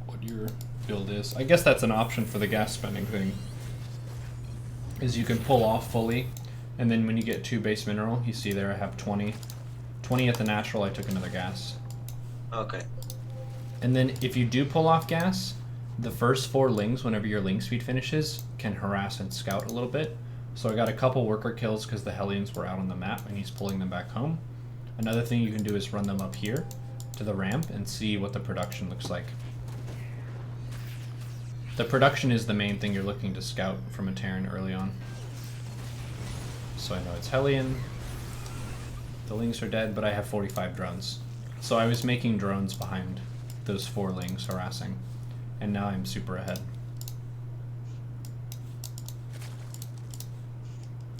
what your build is. I guess that's an option for the gas spending thing, is you can pull off fully, and then when you get 2 base mineral, you see there I have 20. 20 at the natural, I took another gas. Okay. And then if you do pull off gas, the first 4 lings, whenever your ling speed finishes, can harass and scout a little bit. So I got a couple worker kills because the Hellions were out on the map and he's pulling them back home. Another thing you can do is run them up here to the ramp and see what the production looks like. The production is the main thing you're looking to scout from a Terran early on. So I know it's Hellion. The lings are dead, but I have 45 drones. So I was making drones behind those 4 lings harassing, and now I'm super ahead.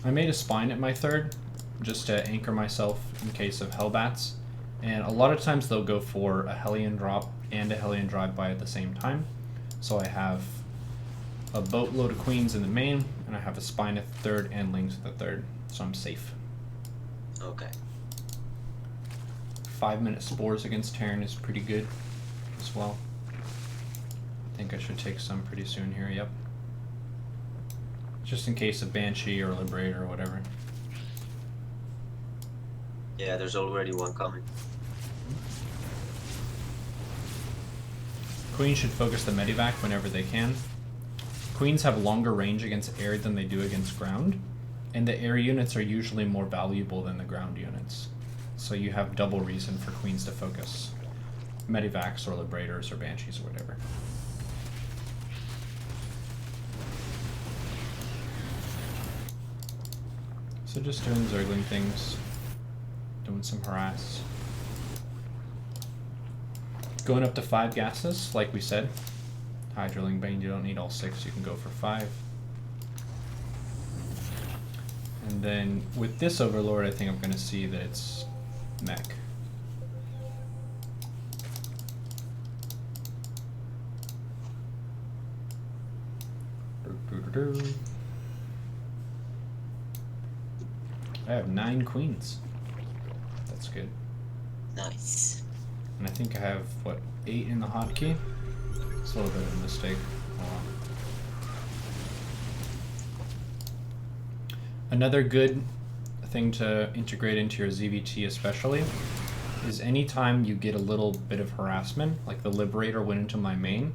I made a spine at my third, just to anchor myself in case of Hellbats, and a lot of times they'll go for a Hellion drop and a Hellion drive-by at the same time. So I have a boatload of queens in the main, and I have a spine at the third and lings at the third, so I'm safe. Okay. 5-minute spores against Terran is pretty good as well. I think I should take some pretty soon here, yep. Just in case of Banshee or Liberator or whatever. Yeah, there's already one coming. Queens should focus the Medivac whenever they can. Queens have longer range against air than they do against ground, and the air units are usually more valuable than the ground units. So you have double reason for Queens to focus Medivacs or Liberators or Banshees or whatever. So just doing Zergling things, doing some harass. Going up to 5 gases, like we said. Hydraling Bane, you don't need all 6, you can go for 5. And then with this Overlord, I think I'm going to see that it's mech. I have 9 queens. That's good. Nice. And I think I have, what, 8 in the hotkey? It's a little bit of a mistake. Hold on. Another good thing to integrate into your ZvT especially is anytime you get a little bit of harassment, like the Liberator went into my main,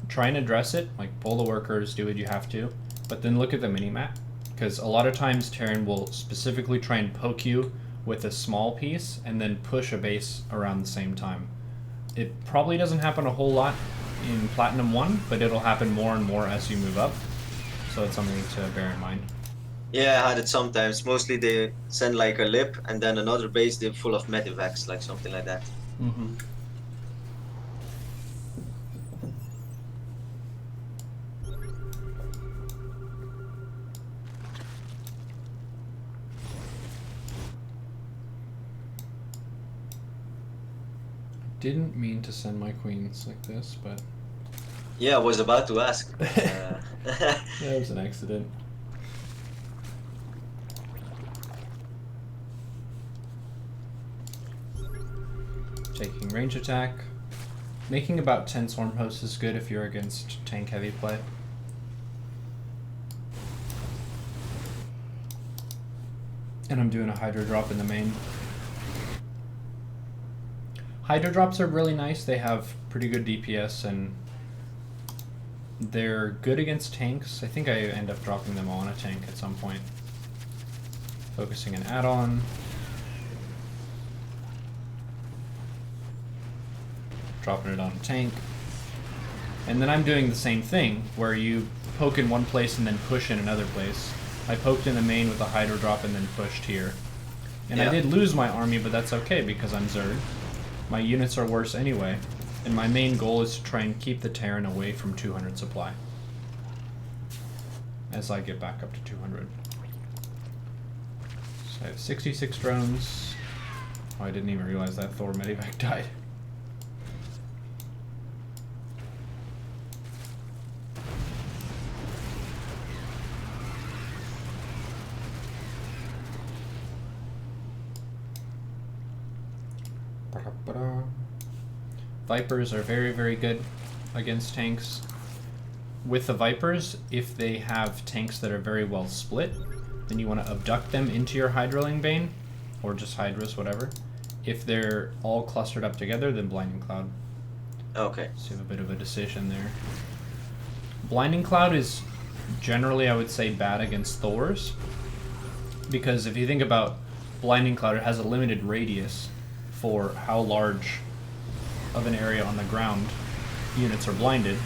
try and address it, like pull the workers, do what you have to, but then look at the minimap, because a lot of times Terran will specifically try and poke you with a small piece and then push a base around the same time. It probably doesn't happen a whole lot in Platinum 1, but it'll happen more and more as you move up, so it's something to bear in mind. Yeah, I had it sometimes. Mostly they send like a lip and then another base they're full of medivacs, like something like that. Mm-hmm. Didn't mean to send my queens like this, but Yeah, I was about to ask. yeah, it was an accident. Taking range attack. Making about 10 Swarm Hosts is good if you're against tank heavy play. And I'm doing a Hydro drop in the main. Hydro drops are really nice. They have pretty good DPS and they're good against tanks. I think I end up dropping them on a tank at some point. Focusing an add-on. Dropping it on a tank. And then I'm doing the same thing, where you poke in one place and then push in another place. I poked in the main with a Hydro drop and then pushed here. And Yeah. I did lose my army, but that's okay because I'm Zerg. My units are worse anyway, and my main goal is to try and keep the Terran away from 200 supply. As I get back up to 200. So I have 66 drones. Oh, I didn't even realize that Thor Medivac died. Vipers are very, very good against tanks. With the Vipers, if they have tanks that are very well split, then you want to abduct them into your Hydraling Bane, or just Hydras, whatever. If they're all clustered up together, then Blinding Cloud. Okay. So you have a bit of a decision there. Blinding Cloud is generally, I would say, bad against Thors, because if you think about Blinding Cloud, it has a limited radius for how large of an area on the ground units are blinded,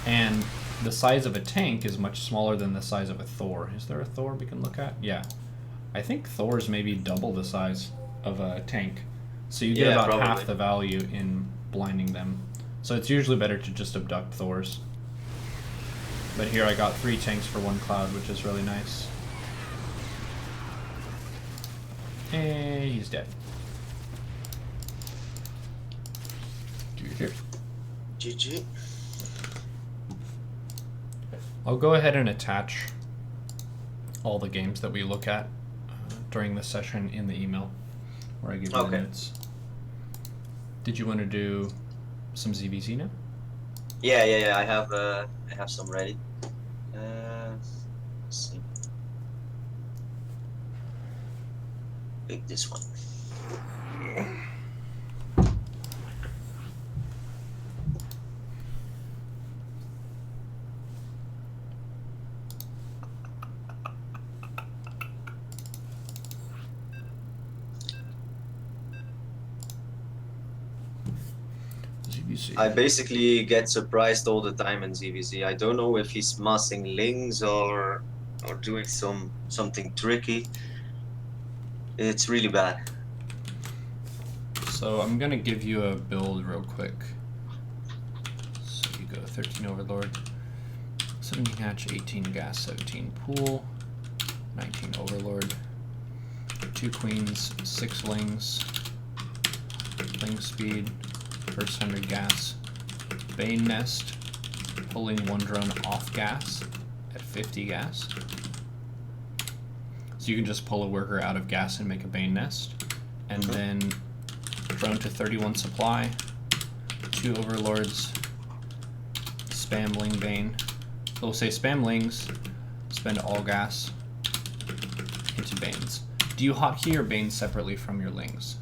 and the size of a tank is much smaller than the size of a Thor. Is there a Thor we can look at? Yeah. I think Thor's maybe double the size of a tank. So you get about probably half the value in blinding them. So it's usually better to just abduct Thors. But here I got 3 tanks for 1 cloud, which is really nice. And he's dead. GG. I'll go ahead and attach all the games that we look at during the session in the email where I give you the notes. Did you want to do some ZvZ now? Yeah. I have some ready. Let's see. Pick this one. I basically get surprised all the time in ZvZ. I don't know if he's massing lings or doing something tricky. It's really bad. So I'm gonna give you a build real quick. So you go 13 Overlord, 17 hatch, 18 gas, 17 pool, 19 Overlord, 2 queens, 6 lings, ling speed, first 100 gas, Bane Nest, pulling 1 drone off gas at 50 gas. So you can just pull a worker out of gas and make a Bane Nest. And then drone to 31 supply, 2 Overlords, spam Ling Bane. So we'll say spam Lings, spend all gas into Banes. Do you hotkey your Banes separately from your Lings?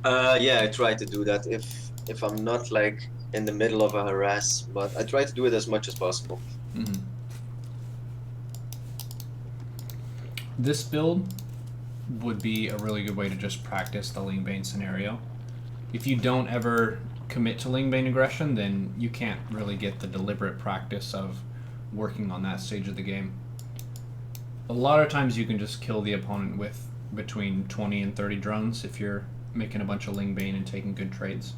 Yeah, I try to do that if I'm not like in the middle of a harass, but I try to do it as much as possible. Mm-hmm. This build would be a really good way to just practice the Ling Bane scenario. If you don't ever commit to Ling Bane aggression, then you can't really get the deliberate practice of working on that stage of the game. A lot of times you can just kill the opponent with between 20 and 30 drones if you're making a bunch of Ling Bane and taking good trades.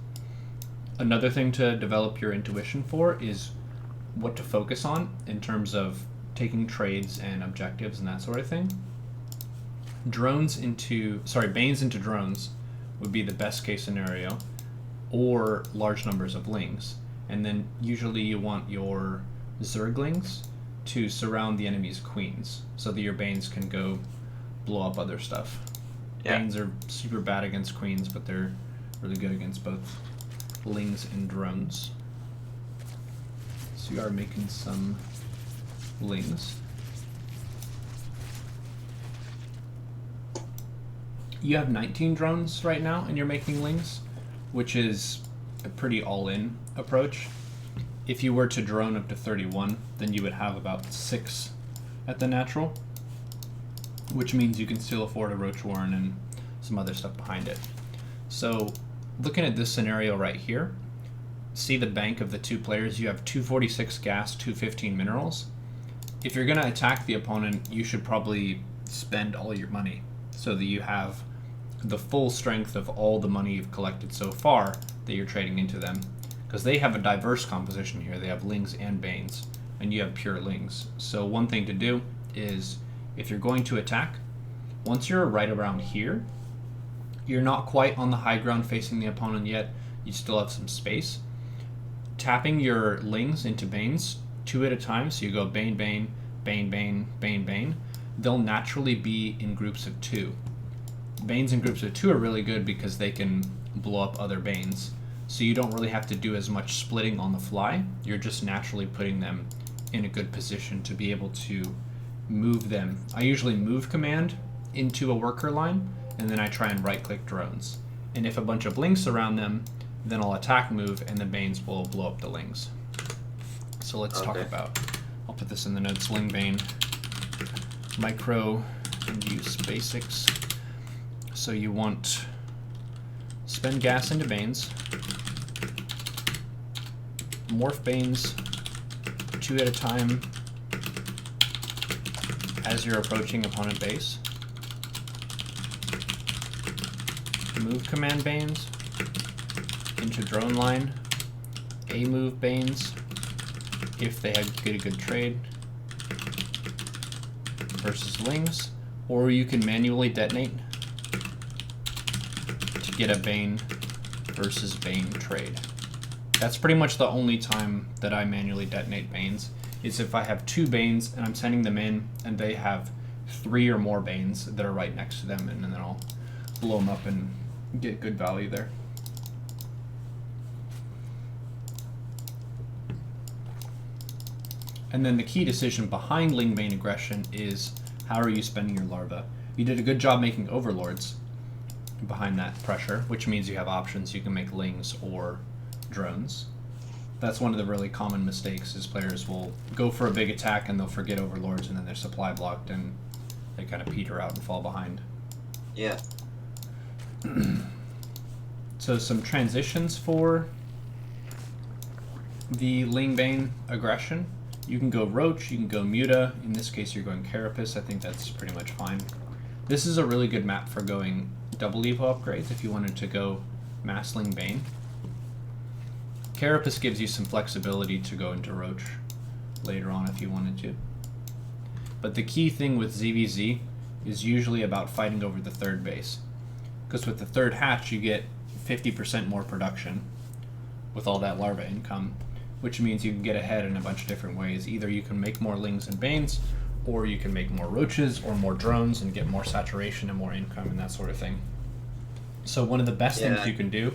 Another thing to develop your intuition for is what to focus on in terms of taking trades and objectives and that sort of thing. Banes into drones would be the best case scenario, or large numbers of lings. And then usually you want your Zerglings to surround the enemy's queens so that your Banes can go blow up other stuff. Yeah. Banes are super bad against queens, but they're really good against both lings and drones. So you are making some lings. You have 19 drones right now and you're making lings, which is a pretty all-in approach. If you were to drone up to 31, then you would have about 6 at the natural, which means you can still afford a Roach Warren and some other stuff behind it. So looking at this scenario right here, see the bank of the 2 players. You have 246 gas, 215 minerals. If you're going to attack the opponent, you should probably spend all your money so that you have the full strength of all the money you've collected so far that you're trading into them. Because they have a diverse composition here. They have Lings and Banes, and you have pure Lings. So one thing to do is, if you're going to attack, once you're right around here, you're not quite on the high ground facing the opponent yet. You still have some space. Tapping your Lings into Banes 2 at a time, so you go Bane, Bane, Bane, Bane, Bane, Bane, they'll naturally be in groups of 2. Banes in groups of 2 are really good because they can blow up other Banes. So you don't really have to do as much splitting on the fly. You're just naturally putting them in a good position to be able to move them. I usually move command into a worker line, and then I try and right-click drones. And if a bunch of Lings surround them, then I'll attack move, and the Banes will blow up the Lings. So let's talk about, I'll put this in the notes, Ling Bane, micro and use basics. So you want spend gas into Banes, morph Banes 2 at a time as you're approaching opponent base. Move command Banes into drone line. A move Banes if they get a good trade versus Lings, or you can manually detonate to get a Bane versus Bane trade. That's pretty much the only time that I manually detonate Banes, is if I have 2 Banes and I'm sending them in and they have 3 or more Banes that are right next to them, and then I'll blow them up and get good value there. And then the key decision behind Ling Bane aggression is, how are you spending your larva? You did a good job making overlords behind that pressure, which means you have options. You can make Lings or drones. That's one of the really common mistakes, is players will go for a big attack and they'll forget overlords, and then they're supply blocked and they kind of peter out and fall behind. Yeah. So some transitions for the Ling Bane aggression. You can go Roach, you can go Muta. In this case, you're going Carapace. I think that's pretty much fine. This is a really good map for going double Evo upgrades if you wanted to go Mass Ling Bane. Carapace gives you some flexibility to go into Roach later on if you wanted to. But the key thing with ZvZ is usually about fighting over the third base. Because with the third hatch, you get 50% more production with all that larva income, which means you can get ahead in a bunch of different ways. Either you can make more Lings and Banes, or you can make more Roaches or more drones and get more saturation and more income and that sort of thing. So one of the best things you can do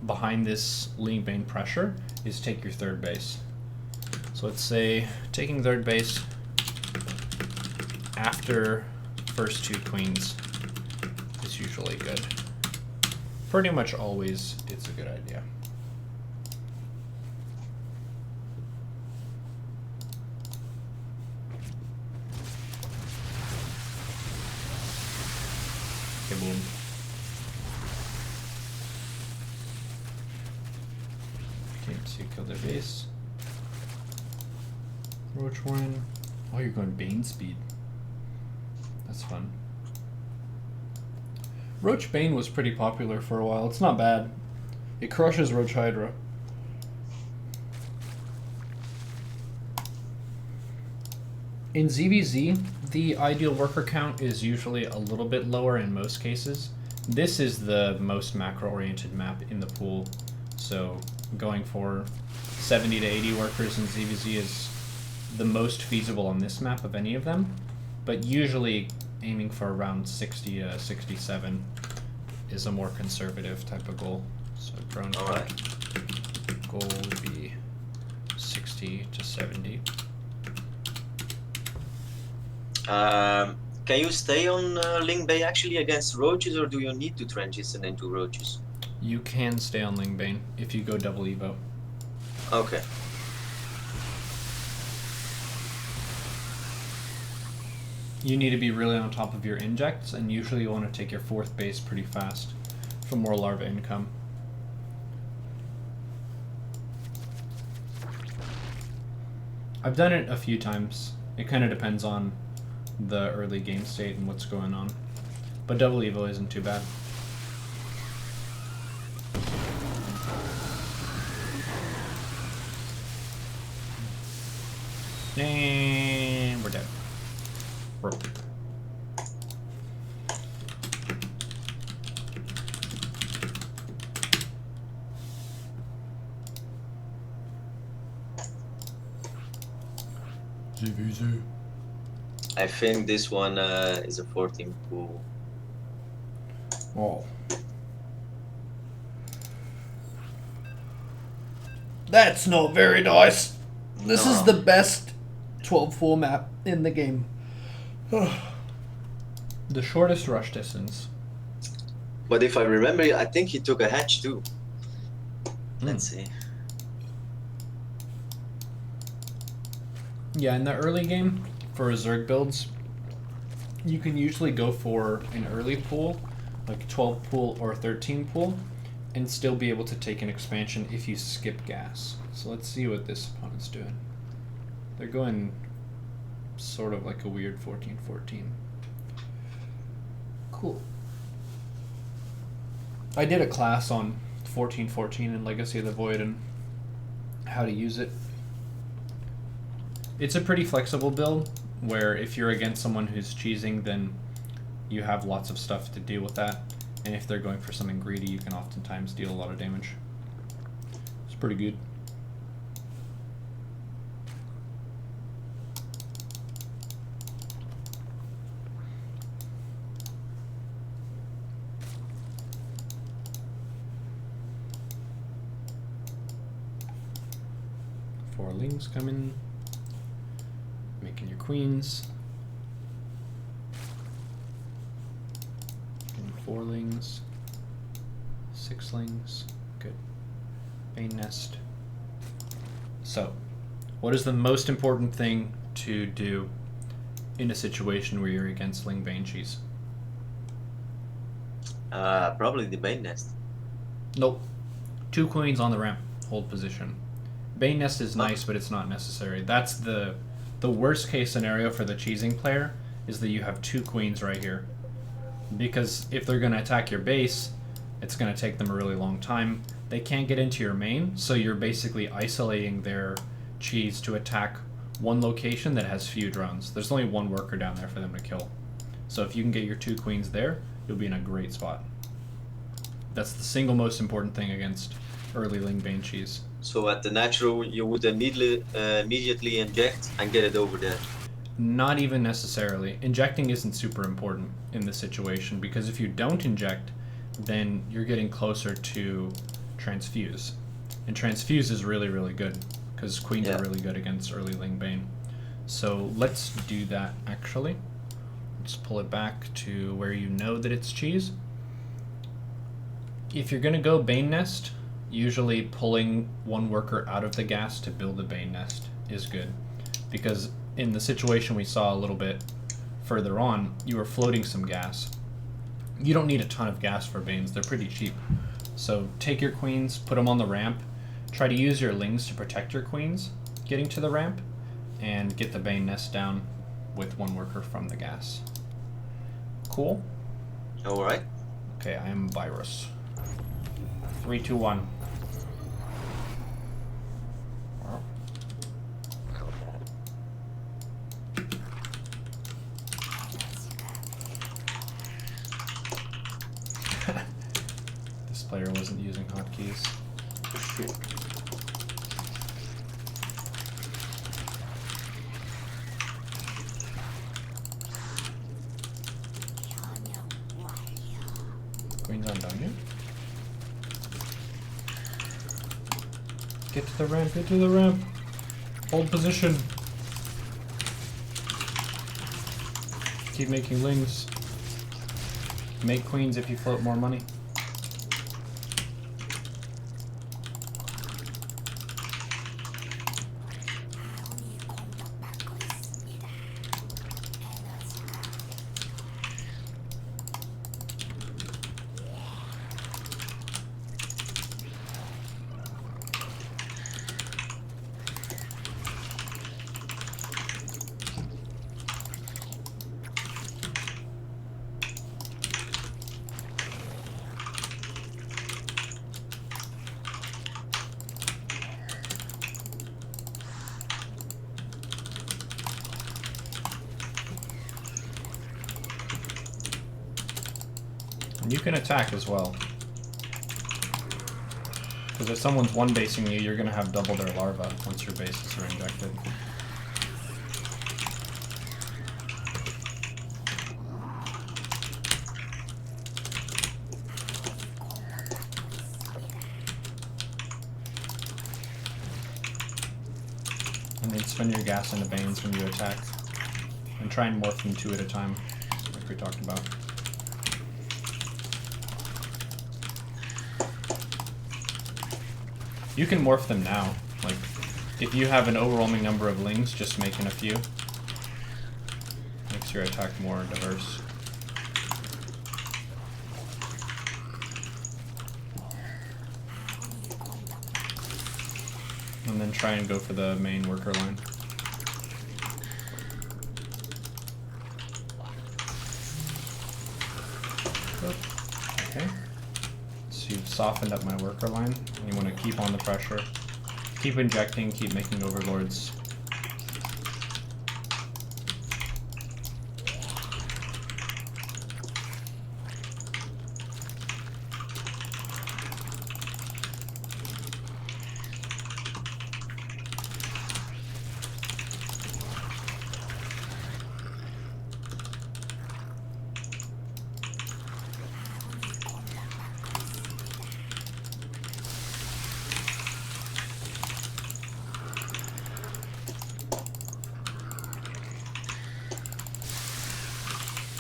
behind this Ling Bane pressure is take your third base. So let's say taking third base after first 2 queens is usually good. Pretty much always it's a good idea. Okay, boom. Okay, so you kill their base. Roach one. Oh, you're going Bane speed. That's fun. Roach Bane was pretty popular for a while. It's not bad. It crushes Roach Hydra. In ZvZ, the ideal worker count is usually a little bit lower in most cases. This is the most macro-oriented map in the pool, so going for 70 to 80 workers in ZvZ is the most feasible on this map of any of them, but usually aiming for around 60 to 67 is a more conservative type of goal. So drone goal would be 60 to 70. Can you stay on Ling Bane actually against Roaches, or do you need to transition into Roaches? You can stay on Ling Bane if you go double Evo. Okay. You need to be really on top of your injects, and usually you want to take your 4th base pretty fast for more larva income. I've done it a few times. It kind of depends on the early game state and what's going on. But double Evo isn't too bad. And we're dead. Rope. ZvZ. I think this one is a 14 pool. Oh. That's not very nice. This is the best 12-4 map in the game. The shortest rush distance. But if I remember, I think he took a hatch too. Let's see. Yeah, in the early game, for Zerg builds, you can usually go for an early pool, like 12 pool or 13 pool, and still be able to take an expansion if you skip gas. So let's see what this opponent's doing. They're going sort of like a weird 14-14. Cool. I did a class on 14-14 in Legacy of the Void and how to use it. It's a pretty flexible build, where if you're against someone who's cheesing, then you have lots of stuff to deal with that. And if they're going for something greedy, you can oftentimes deal a lot of damage. It's pretty good. Four lings coming. Making your queens. And 4 lings. 6 lings. Good. Bane nest. So, what is the most important thing to do in a situation where you're against Ling Bane cheese? Probably the Bane nest. Nope. 2 queens on the ramp. Hold position. Bane nest is nice, but it's not necessary. That's the worst case scenario for the cheesing player, is that you have 2 queens right here. Because if they're going to attack your base, it's going to take them a really long time. They can't get into your main, so you're basically isolating their cheese to attack one location that has few drones. There's only 1 worker down there for them to kill. So if you can get your 2 queens there, you'll be in a great spot. That's the single most important thing against early Ling Bane cheese. So at the natural, you would immediately inject and get it over there. Not even necessarily. Injecting isn't super important in this situation, because if you don't inject, then you're getting closer to transfuse. And transfuse is really, really good, because queens are really good against early Ling Bane. So let's do that, actually. Let's pull it back to where you know that it's cheese. If you're going to go Bane Nest, usually pulling 1 worker out of the gas to build a Bane Nest is good, because in the situation we saw a little bit further on, you were floating some gas. You don't need a ton of gas for Banes, they're pretty cheap. So take your queens, put them on the ramp, try to use your lings to protect your queens getting to the ramp, and get the Bane Nest down with 1 worker from the gas. Cool? Alright. Okay, I am Virus. 3, 2, 1. This player wasn't using hotkeys. Queen's on down here. Get to the ramp, get to the ramp. Hold position. Keep making lings. Make queens if you float more money. And you can attack as well. Because if someone's one-basing you, you're going to have double their larva once your bases are injected. And then spin your gas into Banes when you attack. And try and morph them 2 at a time, like we talked about. You can morph them now. Like, if you have an overwhelming number of lings, just making a few makes your attack more diverse. And then try and go for the main worker line. Okay. So you've softened up my worker line, and you want to keep on the pressure. Keep injecting, keep making overlords.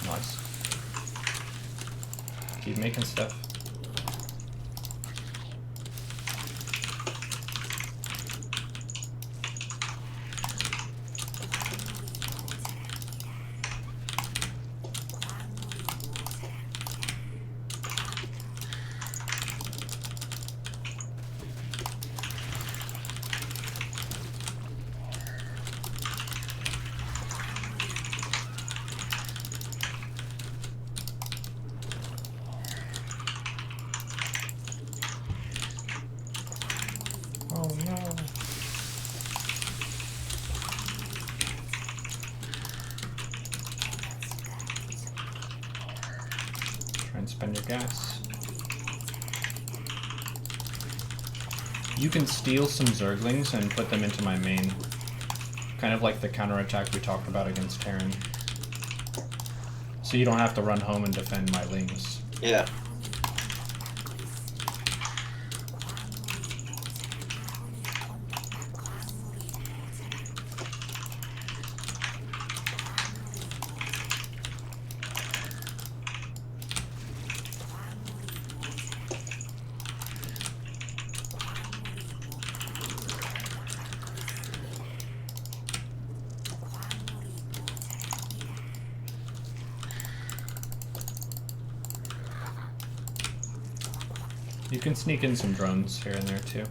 Nice. Keep making stuff. Oh no. Try and spend your gas. You can steal some Zerglings and put them into my main. Kind of like the counterattack we talked about against Terran. So you don't have to run home and defend my lings. Yeah. You can sneak in some drones here and there too.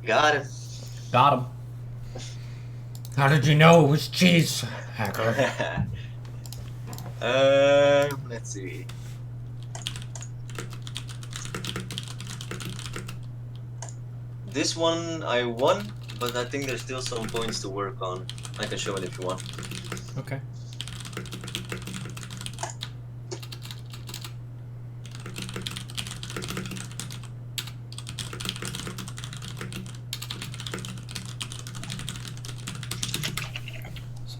Got him. Got him. How did you know it was cheese, hacker? Let's see. This one I won, but I think there's still some points to work on. I can show it if you want. Okay.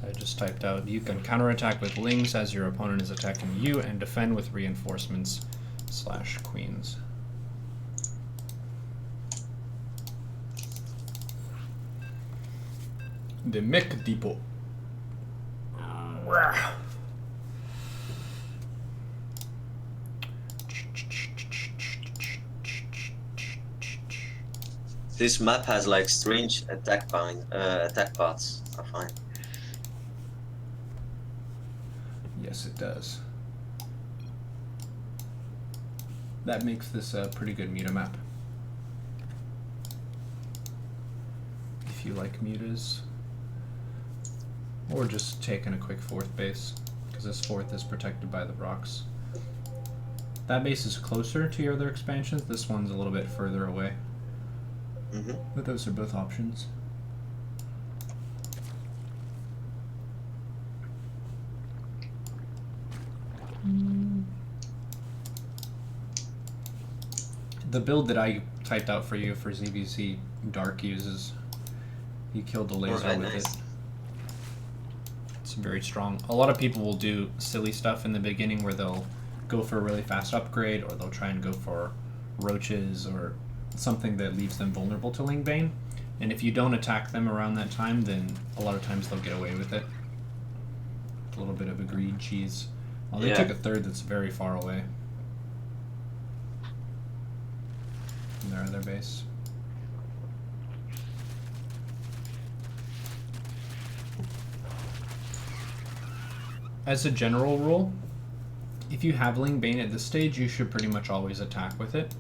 I just typed out, you can counterattack with lings as your opponent is attacking you and defend with reinforcements / queens. The mech depot. This map has like strange attack paths, I find. Yes, it does. That makes this a pretty good muta map. If you like mutas. Or just taking a quick fourth base, because this fourth is protected by the rocks. That base is closer to your other expansions. This one's a little bit further away. But those are both options. The build that I typed out for you for ZvC Dark uses, he killed the laser with nice. it. It's very strong. A lot of people will do silly stuff in the beginning where they'll go for a really fast upgrade, or they'll try and go for roaches or something that leaves them vulnerable to Ling Bane. And if you don't attack them around that time, then a lot of times they'll get away with it. A little bit of a greed cheese. Oh, they took a third that's very far away. In their other base. As a general rule, if you have Ling Bane at this stage, you should pretty much always attack with it.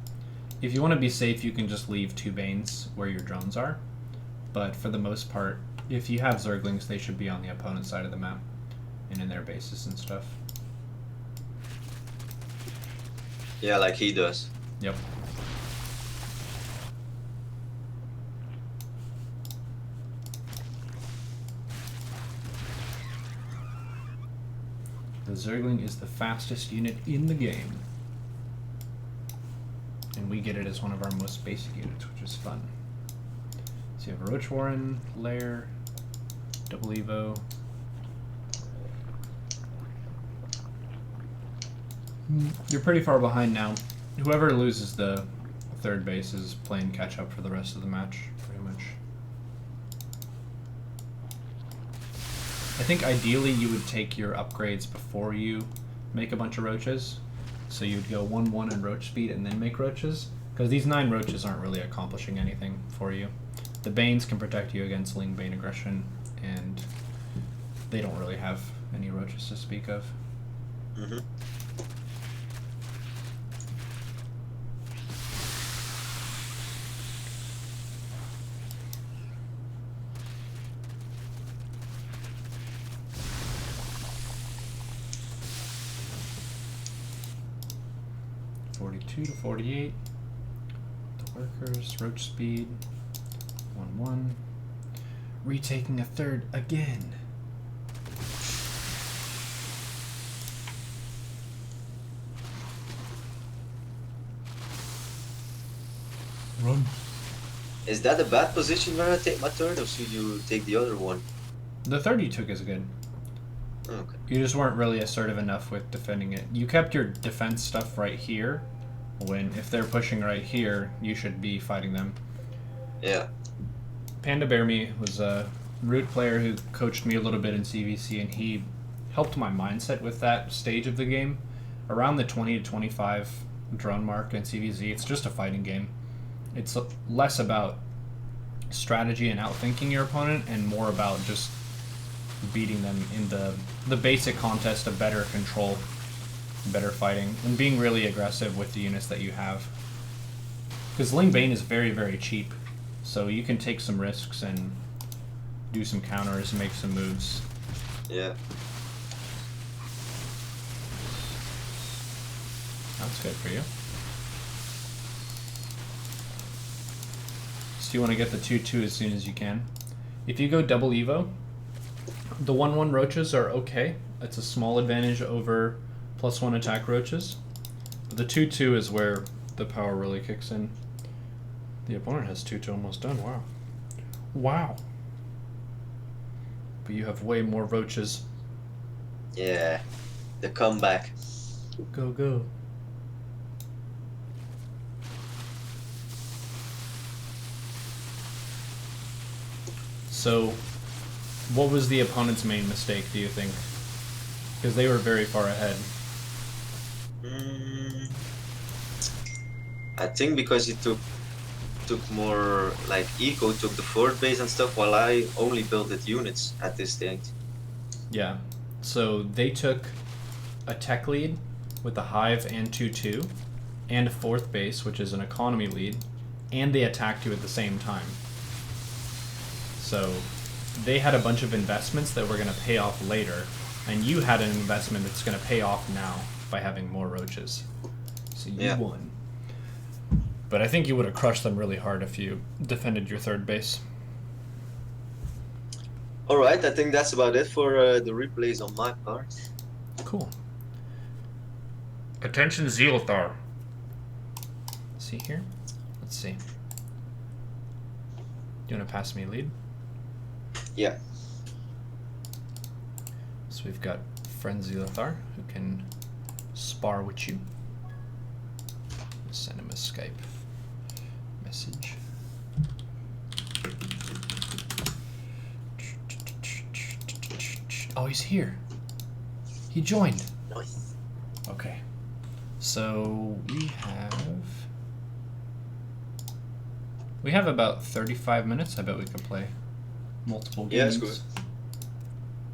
If you want to be safe, you can just leave 2 Banes where your drones are. But for the most part, if you have Zerglings, they should be on the opponent's side of the map and in their bases and stuff. Yeah, like he does. Yep. The Zergling is the fastest unit in the game. And we get it as one of our most basic units, which is fun. So you have a Roach Warren, Lair, Double Evo. You're pretty far behind now. Whoever loses the third base is playing catch up for the rest of the match, pretty much. I think ideally you would take your upgrades before you make a bunch of roaches. So you'd go 1-1 in roach speed and then make roaches. Because these 9 roaches aren't really accomplishing anything for you. The Banes can protect you against Ling Bane aggression, and they don't really have any roaches to speak of. 42 to 48. The workers, roach speed, 1-1. Retaking a third again. Run. Is that a bad position where I take my third, or should you take the other one? The third you took is good. Okay. You just weren't really assertive enough with defending it. You kept your defense stuff right here, when if they're pushing right here, you should be fighting them. Yeah. Panda Bear Me was a root player who coached me a little bit in CVC, and he helped my mindset with that stage of the game. Around the 20 to 25 drone mark in CVZ, it's just a fighting game. It's less about strategy and outthinking your opponent, and more about just beating them in the basic contest of better control, better fighting, and being really aggressive with the units that you have. Because Ling Bane is very, very cheap, so you can take some risks and do some counters and make some moves. Yeah. That's good for you. So you want to get the 2-2 as soon as you can. If you go double Evo, the 1-1 roaches are okay. It's a small advantage over +1 attack roaches. But the 2-2 is where the power really kicks in. The opponent has 2-2 almost done. Wow. Wow. But you have way more roaches. Yeah. The comeback. Go, go. So, what was the opponent's main mistake, do you think? Because they were very far ahead. I think because he took more, like, Eco took the fourth base and stuff, while I only built it units at this stage. Yeah. So they took a tech lead with a hive and 2-2, and a fourth base, which is an economy lead, and they attacked you at the same time. So they had a bunch of investments that were going to pay off later, and you had an investment that's going to pay off now by having more roaches. So you won. But I think you would have crushed them really hard if you defended your third base. Alright, I think that's about it for the replays on my part. Cool. Attention, Zealthar. See here? Let's see. Do you want to pass me lead? Yeah. So we've got friend Zealthar who can spar with you. Send him a Skype message. Oh, he's here. He joined. Nice. Okay. So we have about 35 minutes. I bet we could play multiple games. Yeah, it's good.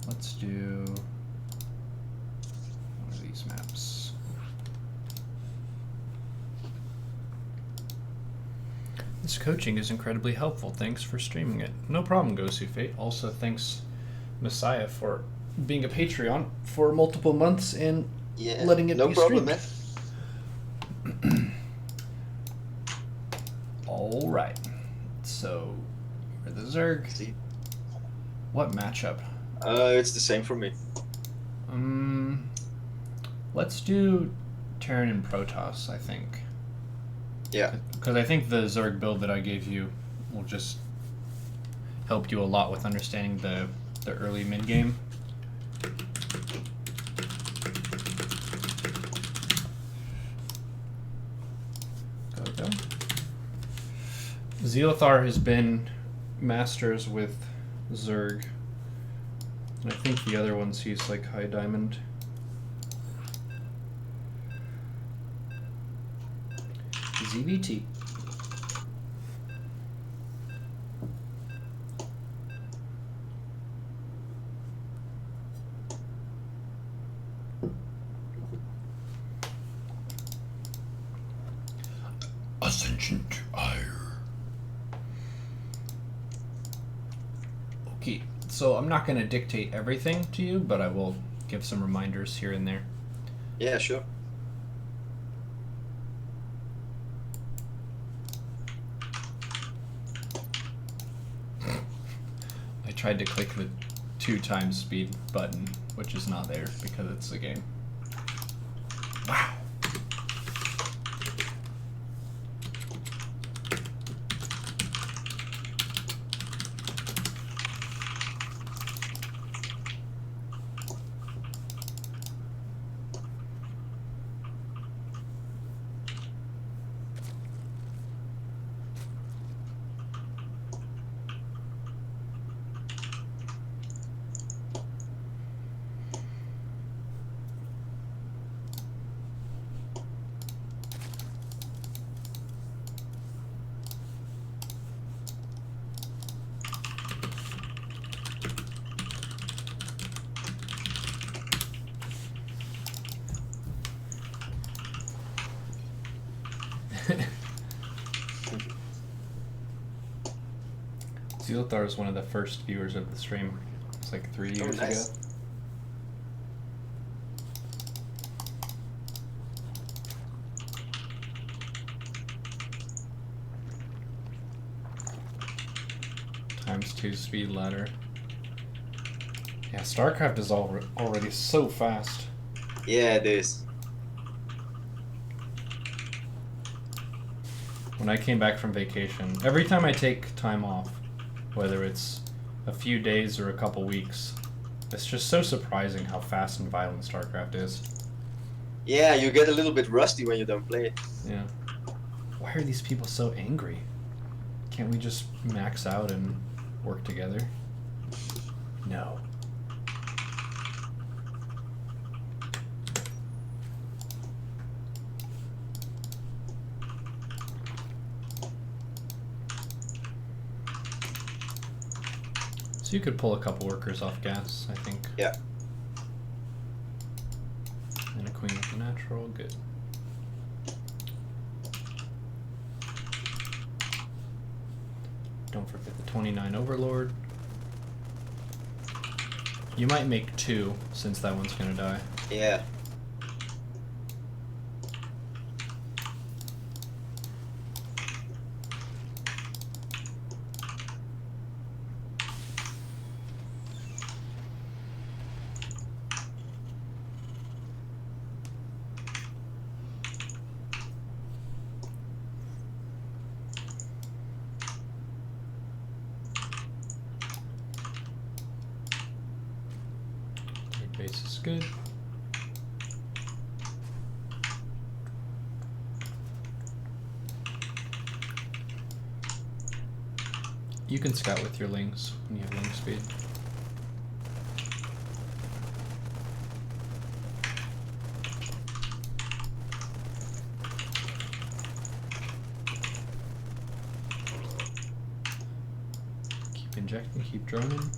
Let's do one of these maps. This coaching is incredibly helpful. Thanks for streaming it. No problem, Gosu Fate. Also, thanks, Messiah, for being a Patreon for multiple months and letting it be streamed. Man. All right. So, you're the Zerg. See? What matchup? It's the same for me. Let's do Terran and Protoss, I think. Yeah. Because I think the Zerg build that I gave you will just help you a lot with understanding the early mid game. Go. Zealthar has been masters with Zerg. And I think the other ones he's like high diamond. ZvT. Ascension to ire. Okay, so I'm not going to dictate everything to you, but I will give some reminders here and there. Yeah, sure. I tried to click the 2x speed button, which is not there because it's a game. Wow. Zealthar is one of the first viewers of the stream. It's like 3 years nice. ago. ×2 speed ladder. Yeah, StarCraft is already so fast. Yeah, it is. When I came back from vacation, every time I take time off, whether it's a few days or a couple weeks, it's just so surprising how fast and violent StarCraft is. Yeah, you get a little bit rusty when you don't play it. Yeah. Why are these people so angry? Can't we just max out and work together? No. So you could pull a couple workers off gas, I think. Yeah. And a queen with a natural, good. Don't forget the 29 Overlord. You might make 2 since that one's gonna die. Yeah. Base is good. You can scout with your lings when you have ling speed. Keep injecting, keep droning.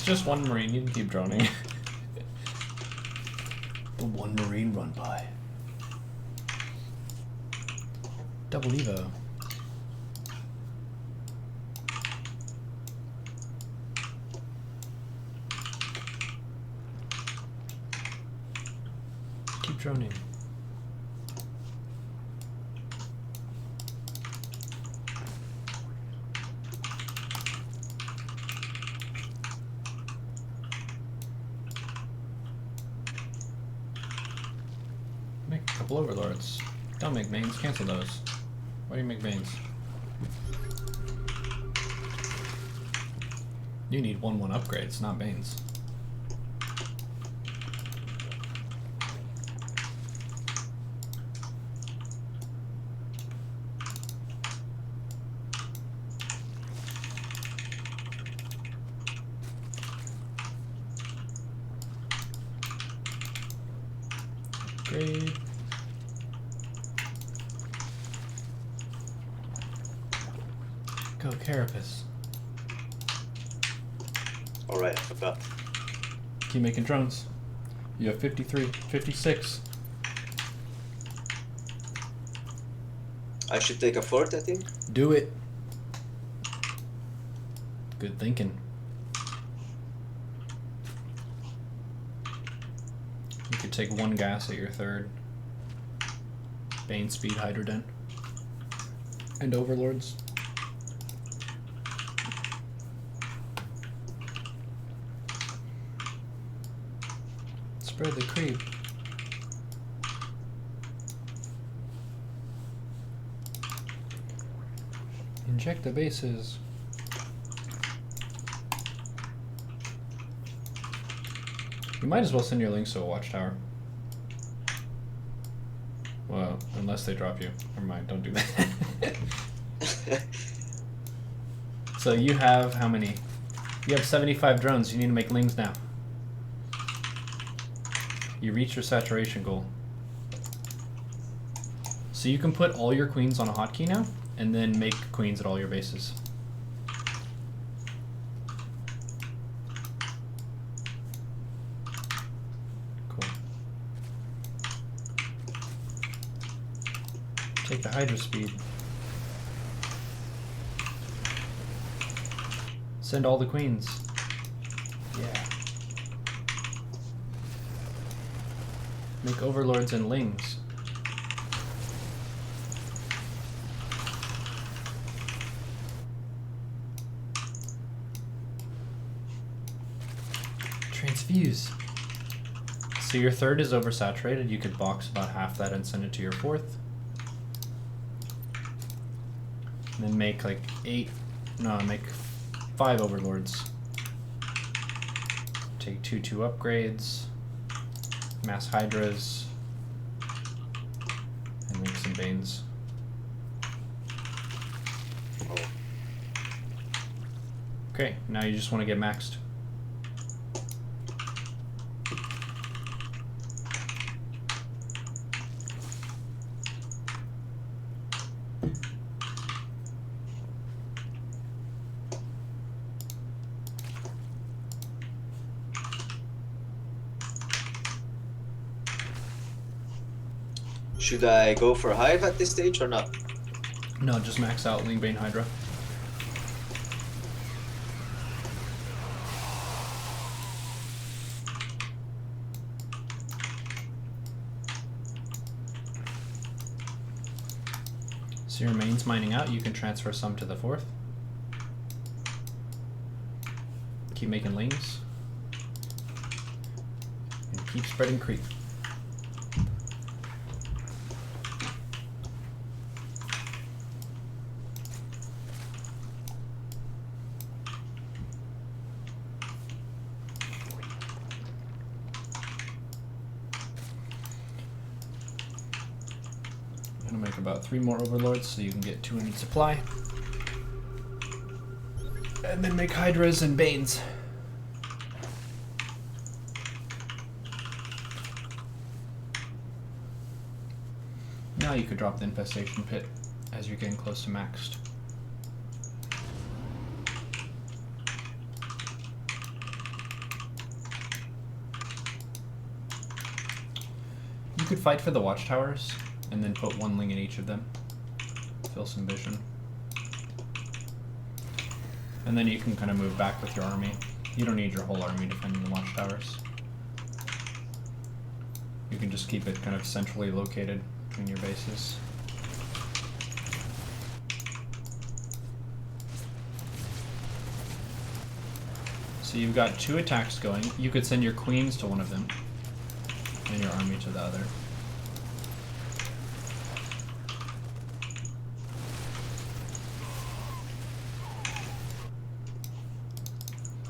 Just one marine, you can keep droning. The one marine run by. Double Evo. Keep droning. Make a couple overlords. Don't make mains, cancel those. Why do you make mains? You need 1/1 upgrades, not mains. Upgrade. Go Carapace. Alright, I forgot. Keep making drones. You have 53, 56. I should take a fort, I think. Do it. Good thinking. You could take 1 gas at your 3rd. Bane speed Hydroden. And overlords. Spread the creep. Inject the bases. You might as well send your links to a watchtower. Well, unless they drop you. Never mind, don't do that. So you have how many? You have 75 drones. You need to make lings now. You reach your saturation goal. So you can put all your queens on a hotkey now, and then make queens at all your bases. Cool. Take the Hydra speed. Send all the queens. Yeah. Make overlords and lings. transfuse. So your third is oversaturated. You could box about half that and send it to your fourth. And then make like make 5 overlords. Take 2/2 upgrades, mass hydras, and make some banes. Okay, now you just want to get maxed. Should I go for Hive at this stage or not? No, just max out Ling Bane Hydra. So your main's mining out, you can transfer some to the fourth. Keep making lings. And keep spreading creep. I'm gonna make about 3 more overlords so you can get 2 unit supply. And then make hydras and banes. Now you could drop the infestation pit as you're getting close to maxed. You could fight for the watchtowers and then put 1 ling in each of them. Fill some vision. And then you can kind of move back with your army. You don't need your whole army defending the watchtowers. You can just keep it kind of centrally located between your bases. So you've got 2 attacks going. You could send your queens to one of them and your army to the other.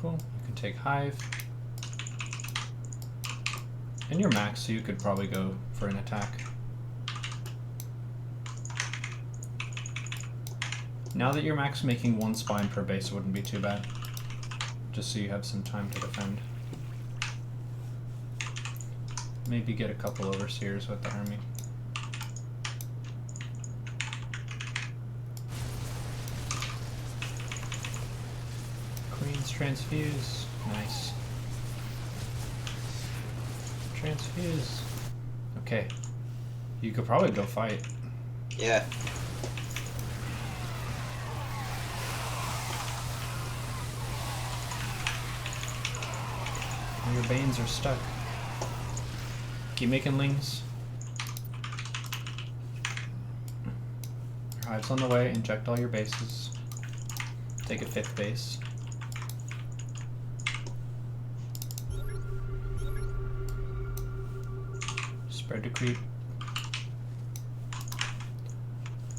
Cool. You can take Hive. And you're max, so you could probably go for an attack. Now that you're max, making 1 spine per base wouldn't be too bad. Just so you have some time to defend. Maybe get a couple overseers with the army. Queens transfuse. Nice. Transfuse. Okay. You could probably go fight. Yeah. Your banes are stuck. Keep making lings. Your hive's on the way. Inject all your bases. Take a 5th base. Spread to creep.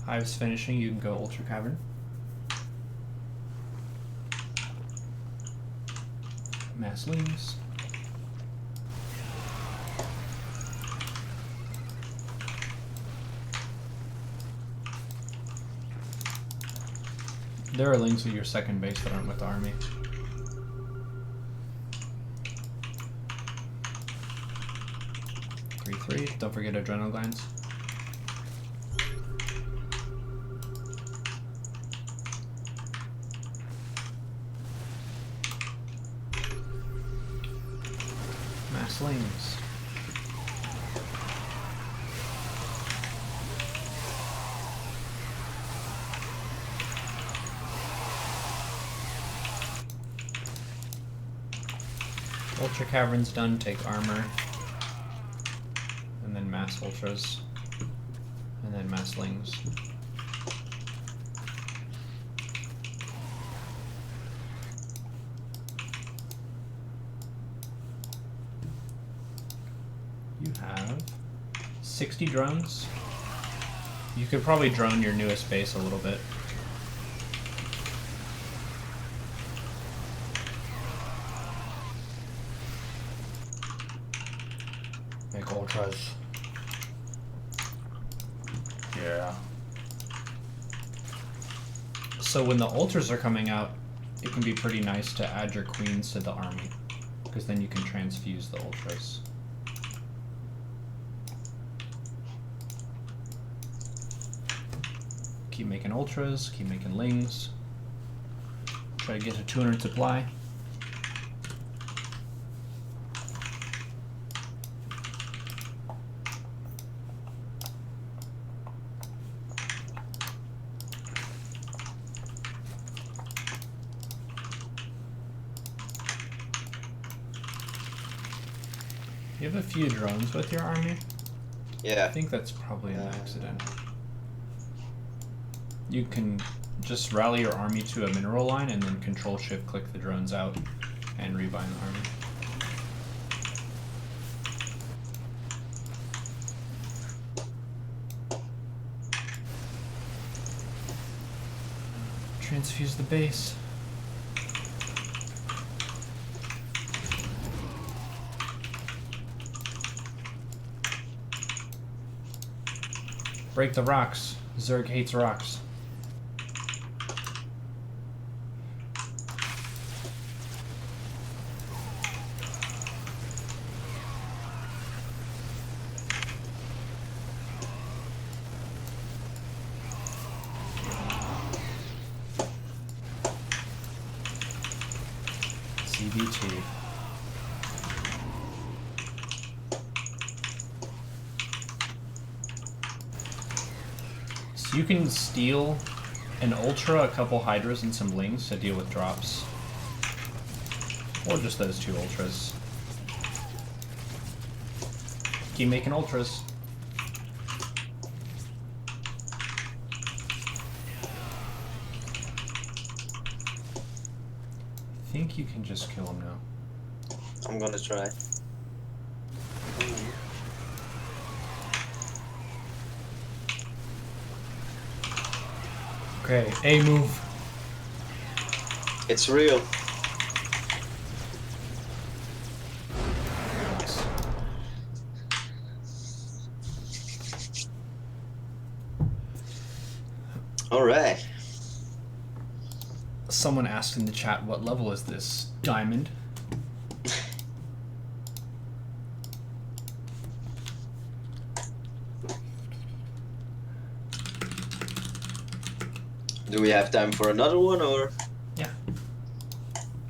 Hive's finishing. You can go Ultra Cavern. Mass lings. There are lings with your 2nd base that aren't with the army. Three. Don't forget adrenal glands. Mass lings. Ultra Cavern's done, take armor. And then mass ultras. And then mass lings. You have 60 drones. You could probably drone your newest base a little bit. Make ultras. Yeah. So when the ultras are coming out, it can be pretty nice to add your queens to the army, because then you can transfuse the ultras. Keep making ultras, keep making lings. Try to get to 200 supply. You have a few drones with your army? Yeah. I think that's probably an accident. You can just rally your army to a mineral line and then Control-Shift-click the drones out and rebind the army. Transfuse the base. Break the rocks. Zerg hates rocks. ZvT. So you can steal an ultra, a couple hydras, and some lings to deal with drops. Or just those two ultras. Keep making ultras. I think you can just kill him now. I'm gonna try. Okay, A move. It's real. Nice. Alright. Someone asked in the chat, what level is this? Diamond. Do we have time for another one or? Yeah.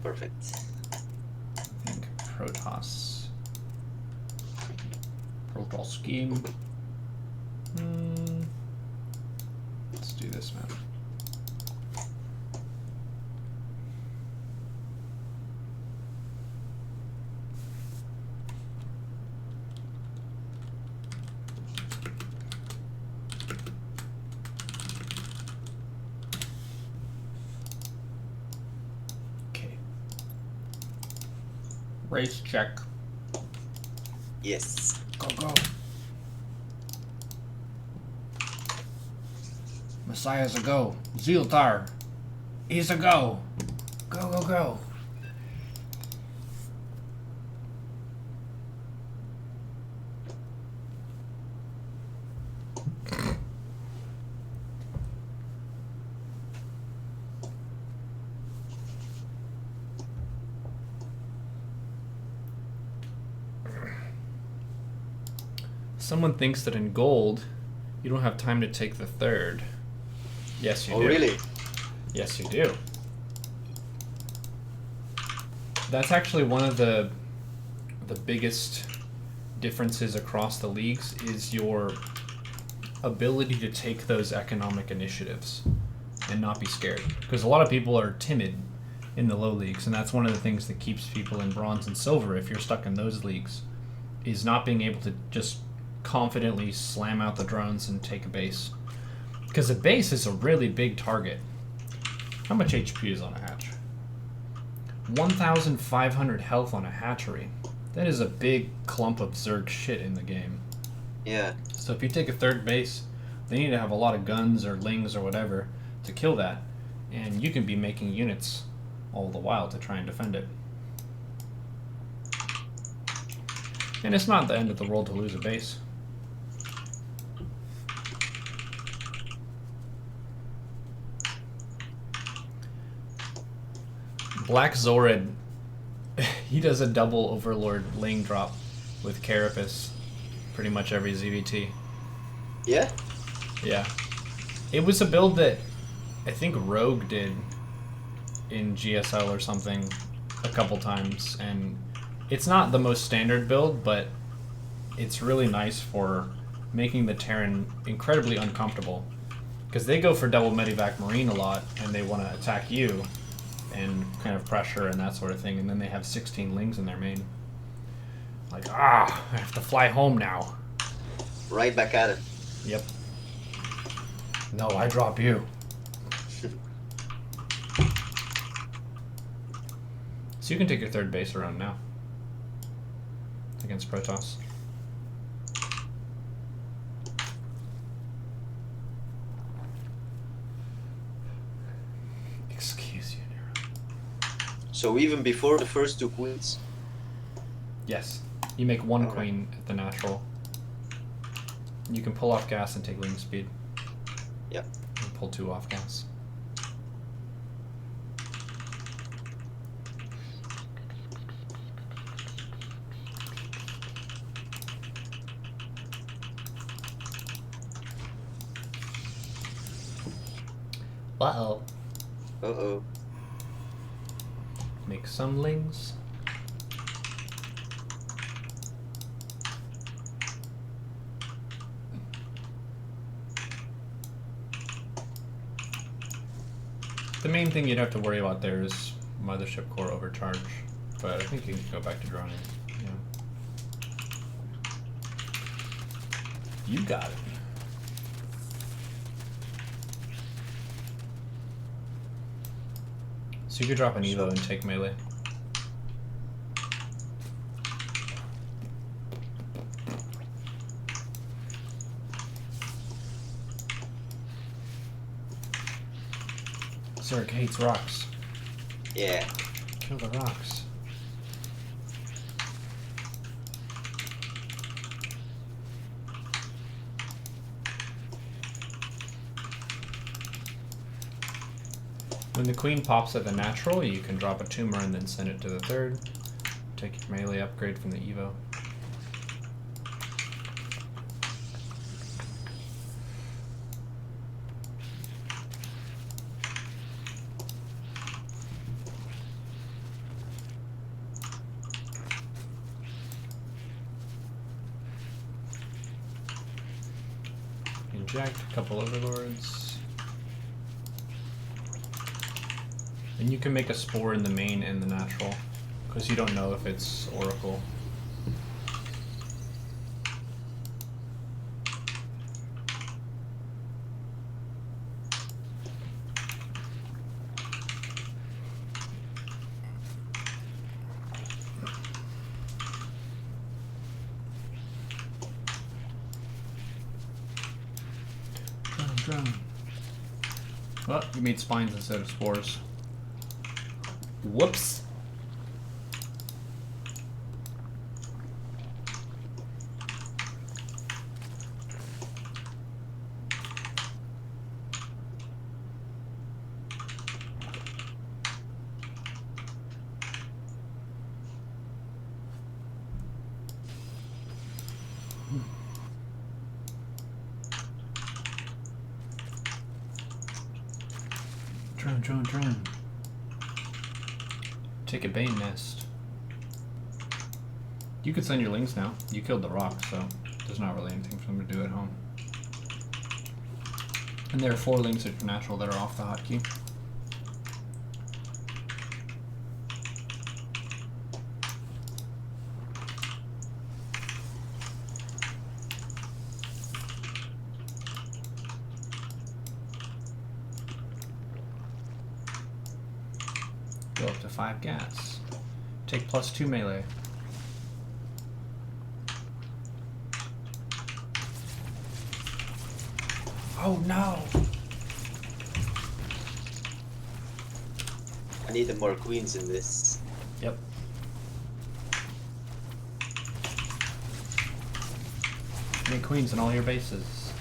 Perfect. I think Protoss. Protoss scheme. Let's do this map. Race check. Yes. Go, go. Messiah's a go. Zealtar. He's a go. Go, go, go. Someone thinks that in gold, you don't have time to take the third. Yes, you do. Oh, really? Yes, you do. That's actually one of the biggest differences across the leagues is your ability to take those economic initiatives and not be scared. Because a lot of people are timid in the low leagues, and that's one of the things that keeps people in bronze and silver, if you're stuck in those leagues, is not being able to just confidently slam out the drones and take a base. Because a base is a really big target. How much HP is on a hatch? 1,500 health on a hatchery. That is a big clump of Zerg shit in the game. Yeah. So if you take a third base, they need to have a lot of guns or lings or whatever to kill that, and you can be making units all the while to try and defend it. And it's not the end of the world to lose a base. Black Zorid, he does a double Overlord ling drop with Carapace pretty much every ZvT. Yeah? Yeah. It was a build that I think Rogue did in GSL or something a couple times, and it's not the most standard build, but it's really nice for making the Terran incredibly uncomfortable. Because they go for double Medivac Marine a lot, and they want to attack you and kind of pressure and that sort of thing, and then they have 16 lings in their main. Like, I have to fly home now. Right back at it. Yep. No, I drop you. So you can take your third base around now. Against Protoss. Excuse you, Neuro. So even before the first 2 queens? Yes. You make one Alright. queen at the natural. You can pull off gas and take ling speed. Yep. And pull 2 off gas. Uh-oh. Uh-oh. Make some lings. The main thing you'd have to worry about there is Mothership Core overcharge, but I think you can go back to droning. Yeah. You got it. So you could drop an Evo and take melee. Zerg hates rocks. Yeah. Kill the rocks. When the queen pops at the natural, you can drop a tumor and then send it to the third. Take your melee upgrade from the Evo. Inject a couple overlords. And you can make a spore in the main and the natural, because you don't know if it's Oracle. Drone. Well, you made spines instead of spores. Whoops. Drone. Take a Bane nest. You could send your lings now. You killed the rock, so there's not really anything for them to do at home. And there are 4 lings at natural that are off the hotkey. Go up to 5 gas. Take +2 melee. Oh no! I need more queens in this. Yep. Make queens in all your bases.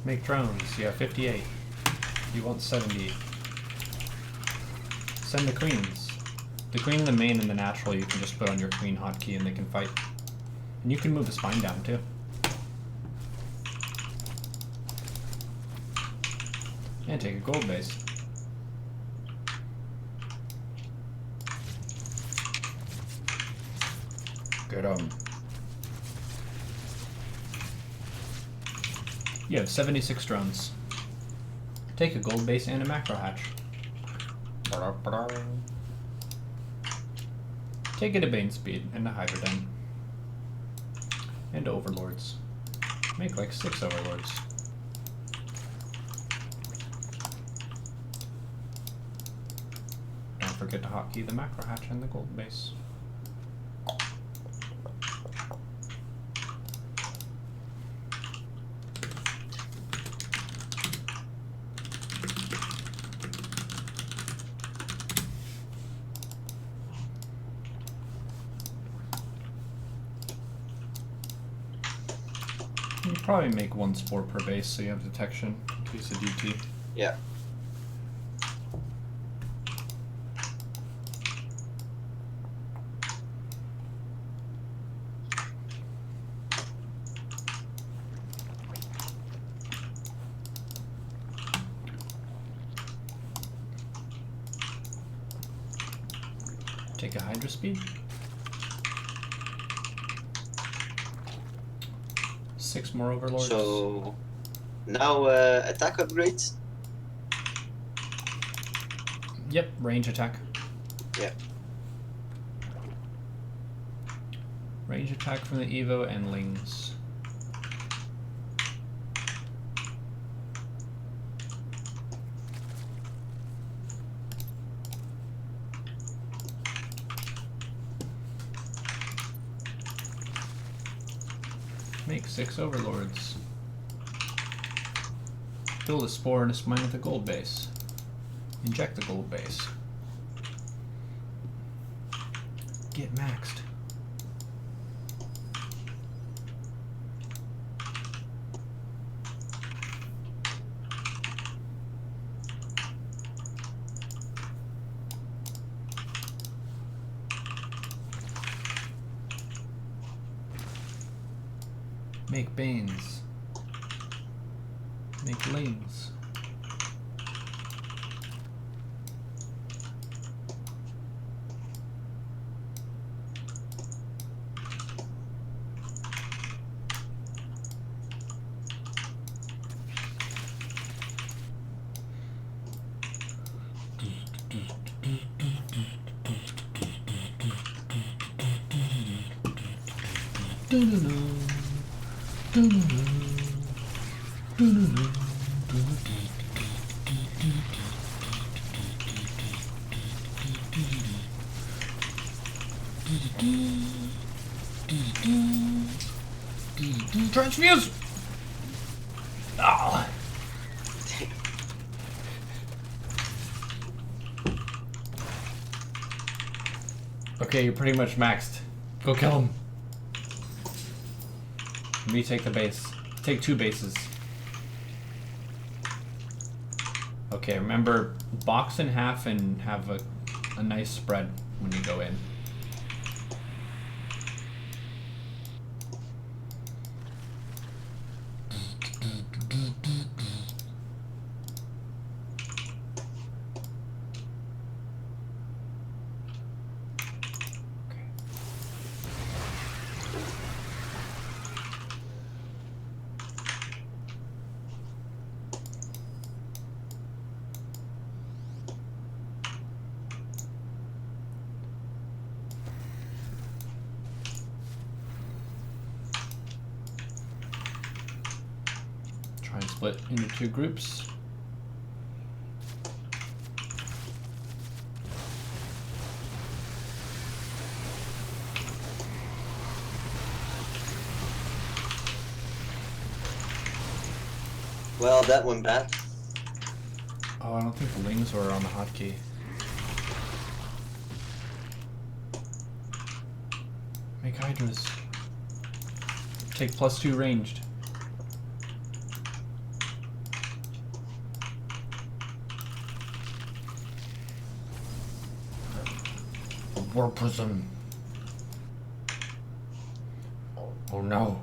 Make drones. You have 58. You want 70. Send the queens. The queen and the main and the natural you can just put on your queen hotkey and they can fight. And you can move the spine down too. And take a gold base. Good You have 76 drones. Take a gold base and a macro hatch. Take it to Bane speed and a Hydroden. And overlords. Make like 6 overlords. Don't forget to hotkey the macro hatch and the gold base. You probably make 1 spore per base so you have detection in case of DT. Yeah. Take a Hydra speed. 6 more overlords. So now attack upgrades. Yep, range attack. Yeah. Range attack from the Evo and Lings. Make 6 overlords. Build a spore and a spine with a gold base. Inject the gold base. Get maxed. Make Banes. Make Lings. Transfuse! Ah. Okay, you're pretty much maxed. Go kill him. Me take the base. Take 2 bases. Okay, remember, box in half and have a nice spread when you go in. Try and split into 2 groups. Well, that went bad. Oh, I don't think the lings were on the hotkey. Make hydras. Take +2 ranged. A war prism. Oh no.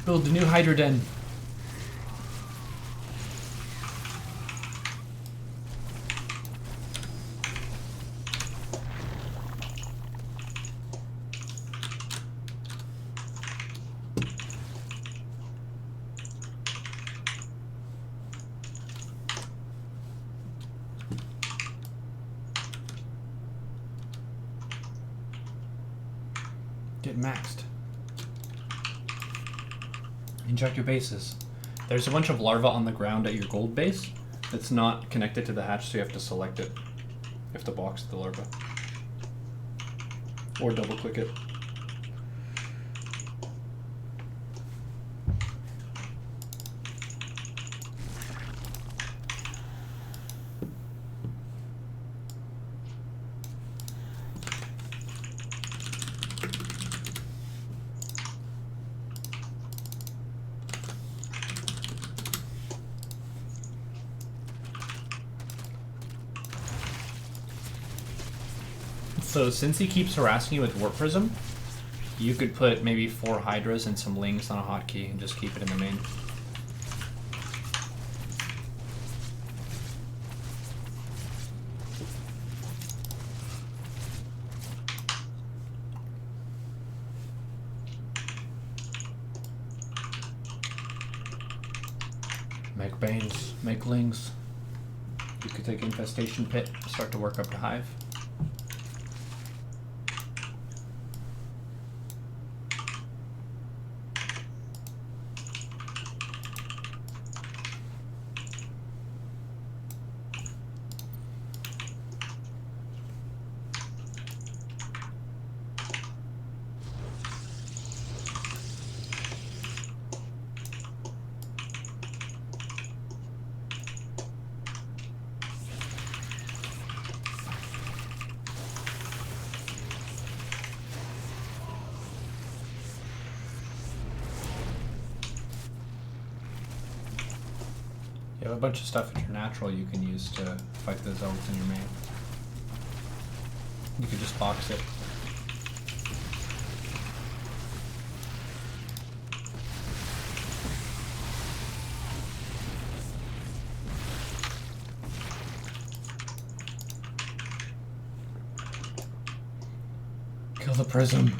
Build a new Hydra Den. Get maxed. Inject your bases. There's a bunch of larvae on the ground at your gold base that's not connected to the hatch, so you have to select it. You have to box the larva. Or double click it. So since he keeps harassing you with Warp Prism, you could put maybe 4 Hydras and some Lings on a hotkey and just keep it in the main. Make Banes, make Lings. You could take Infestation Pit, start to work up to Hive. You have a bunch of stuff at your natural you can use to fight the Zealots in your main. You could just box it. Kill the prism.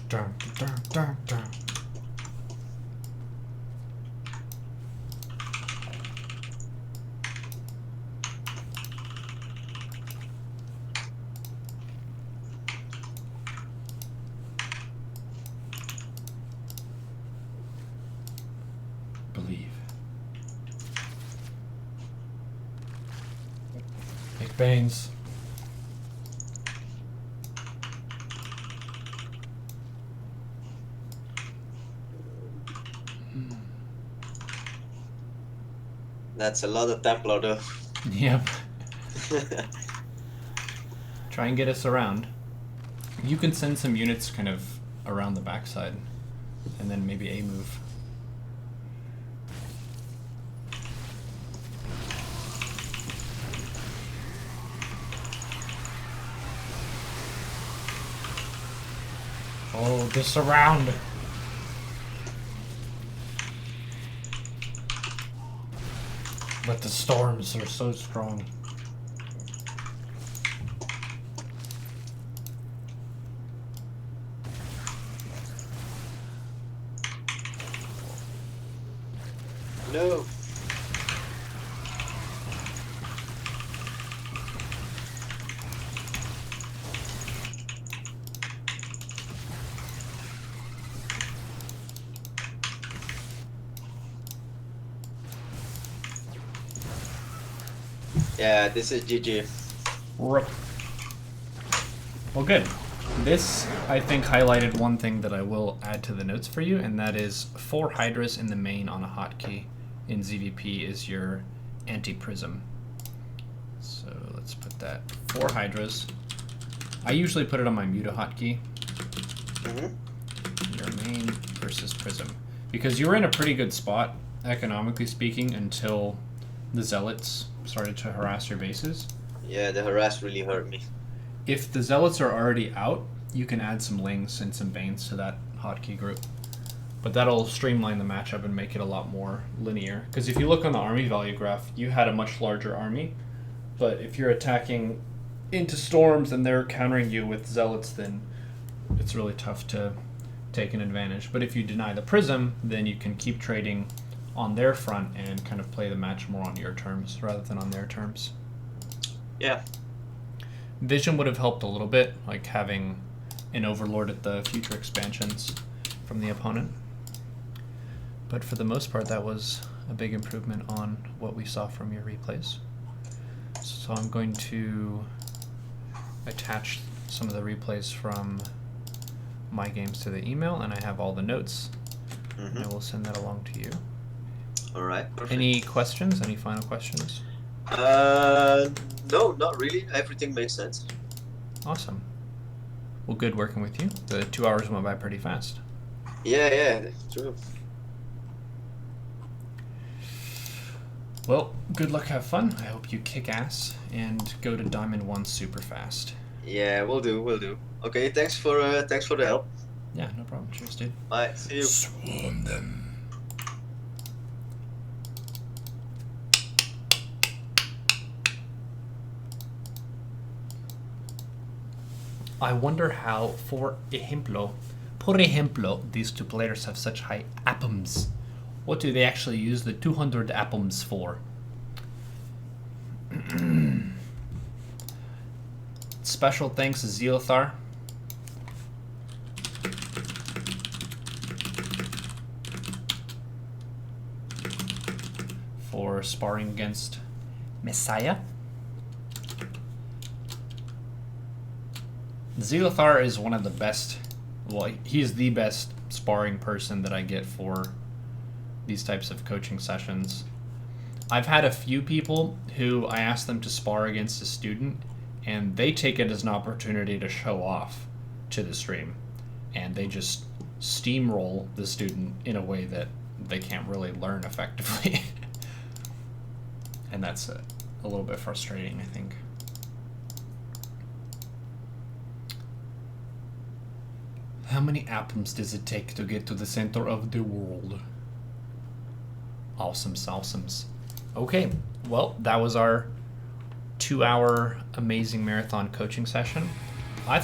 Dun, dun, dun, dun. Believe. Make Banes. That's a lot of Templar though. Yep. Try and get us around. You can send some units kind of around the backside, and then maybe a move. Oh, the surround! But the storms are so strong. No. Yeah, this is GG. Rip. Well, good. This, I think, highlighted one thing that I will add to the notes for you, and that is 4 Hydras in the main on a hotkey in ZvP is your anti-prism. So let's put that 4 Hydras. I usually put it on my Muta hotkey. Your main versus prism. Because you were in a pretty good spot, economically speaking, until the Zealots started to harass your bases. Yeah, the harass really hurt me. If the Zealots are already out, you can add some Lings and some Banes to that hotkey group. But that'll streamline the matchup and make it a lot more linear. Because if you look on the army value graph, you had a much larger army. But if you're attacking into storms and they're countering you with Zealots, then it's really tough to take an advantage. But if you deny the Prism, then you can keep trading on their front and kind of play the match more on your terms rather than on their terms. Yeah. Vision would have helped a little bit, like having an Overlord at the future expansions from the opponent. But for the most part, that was a big improvement on what we saw from your replays. So I'm going to attach some of the replays from my games to the email, and I have all the notes, and I will send that along to you. All right. Perfect. Any questions? Any final questions? No, not really. Everything makes sense. Awesome. Well, good working with you. The 2 hours went by pretty fast. Yeah, true. Well, good luck, have fun. I hope you kick ass and go to Diamond 1 super fast. Yeah, we'll do. Okay, thanks for the help. Yeah, no problem. Cheers, dude. Bye. See you. Swarm them. I wonder how, por ejemplo, these 2 players have such high APMs. What do they actually use the 200 APMs for? Special thanks to Zealothar. For sparring against Messiah. Zealothar is one of the best, well, he's the best sparring person that I get for these types of coaching sessions. I've had a few people who I ask them to spar against a student, and they take it as an opportunity to show off to the stream, and they just steamroll the student in a way that they can't really learn effectively. And that's a little bit frustrating, I think. How many atoms does it take to get to the center of the world? Awesomes. Okay, well, that was our 2-hour amazing marathon coaching session. I thought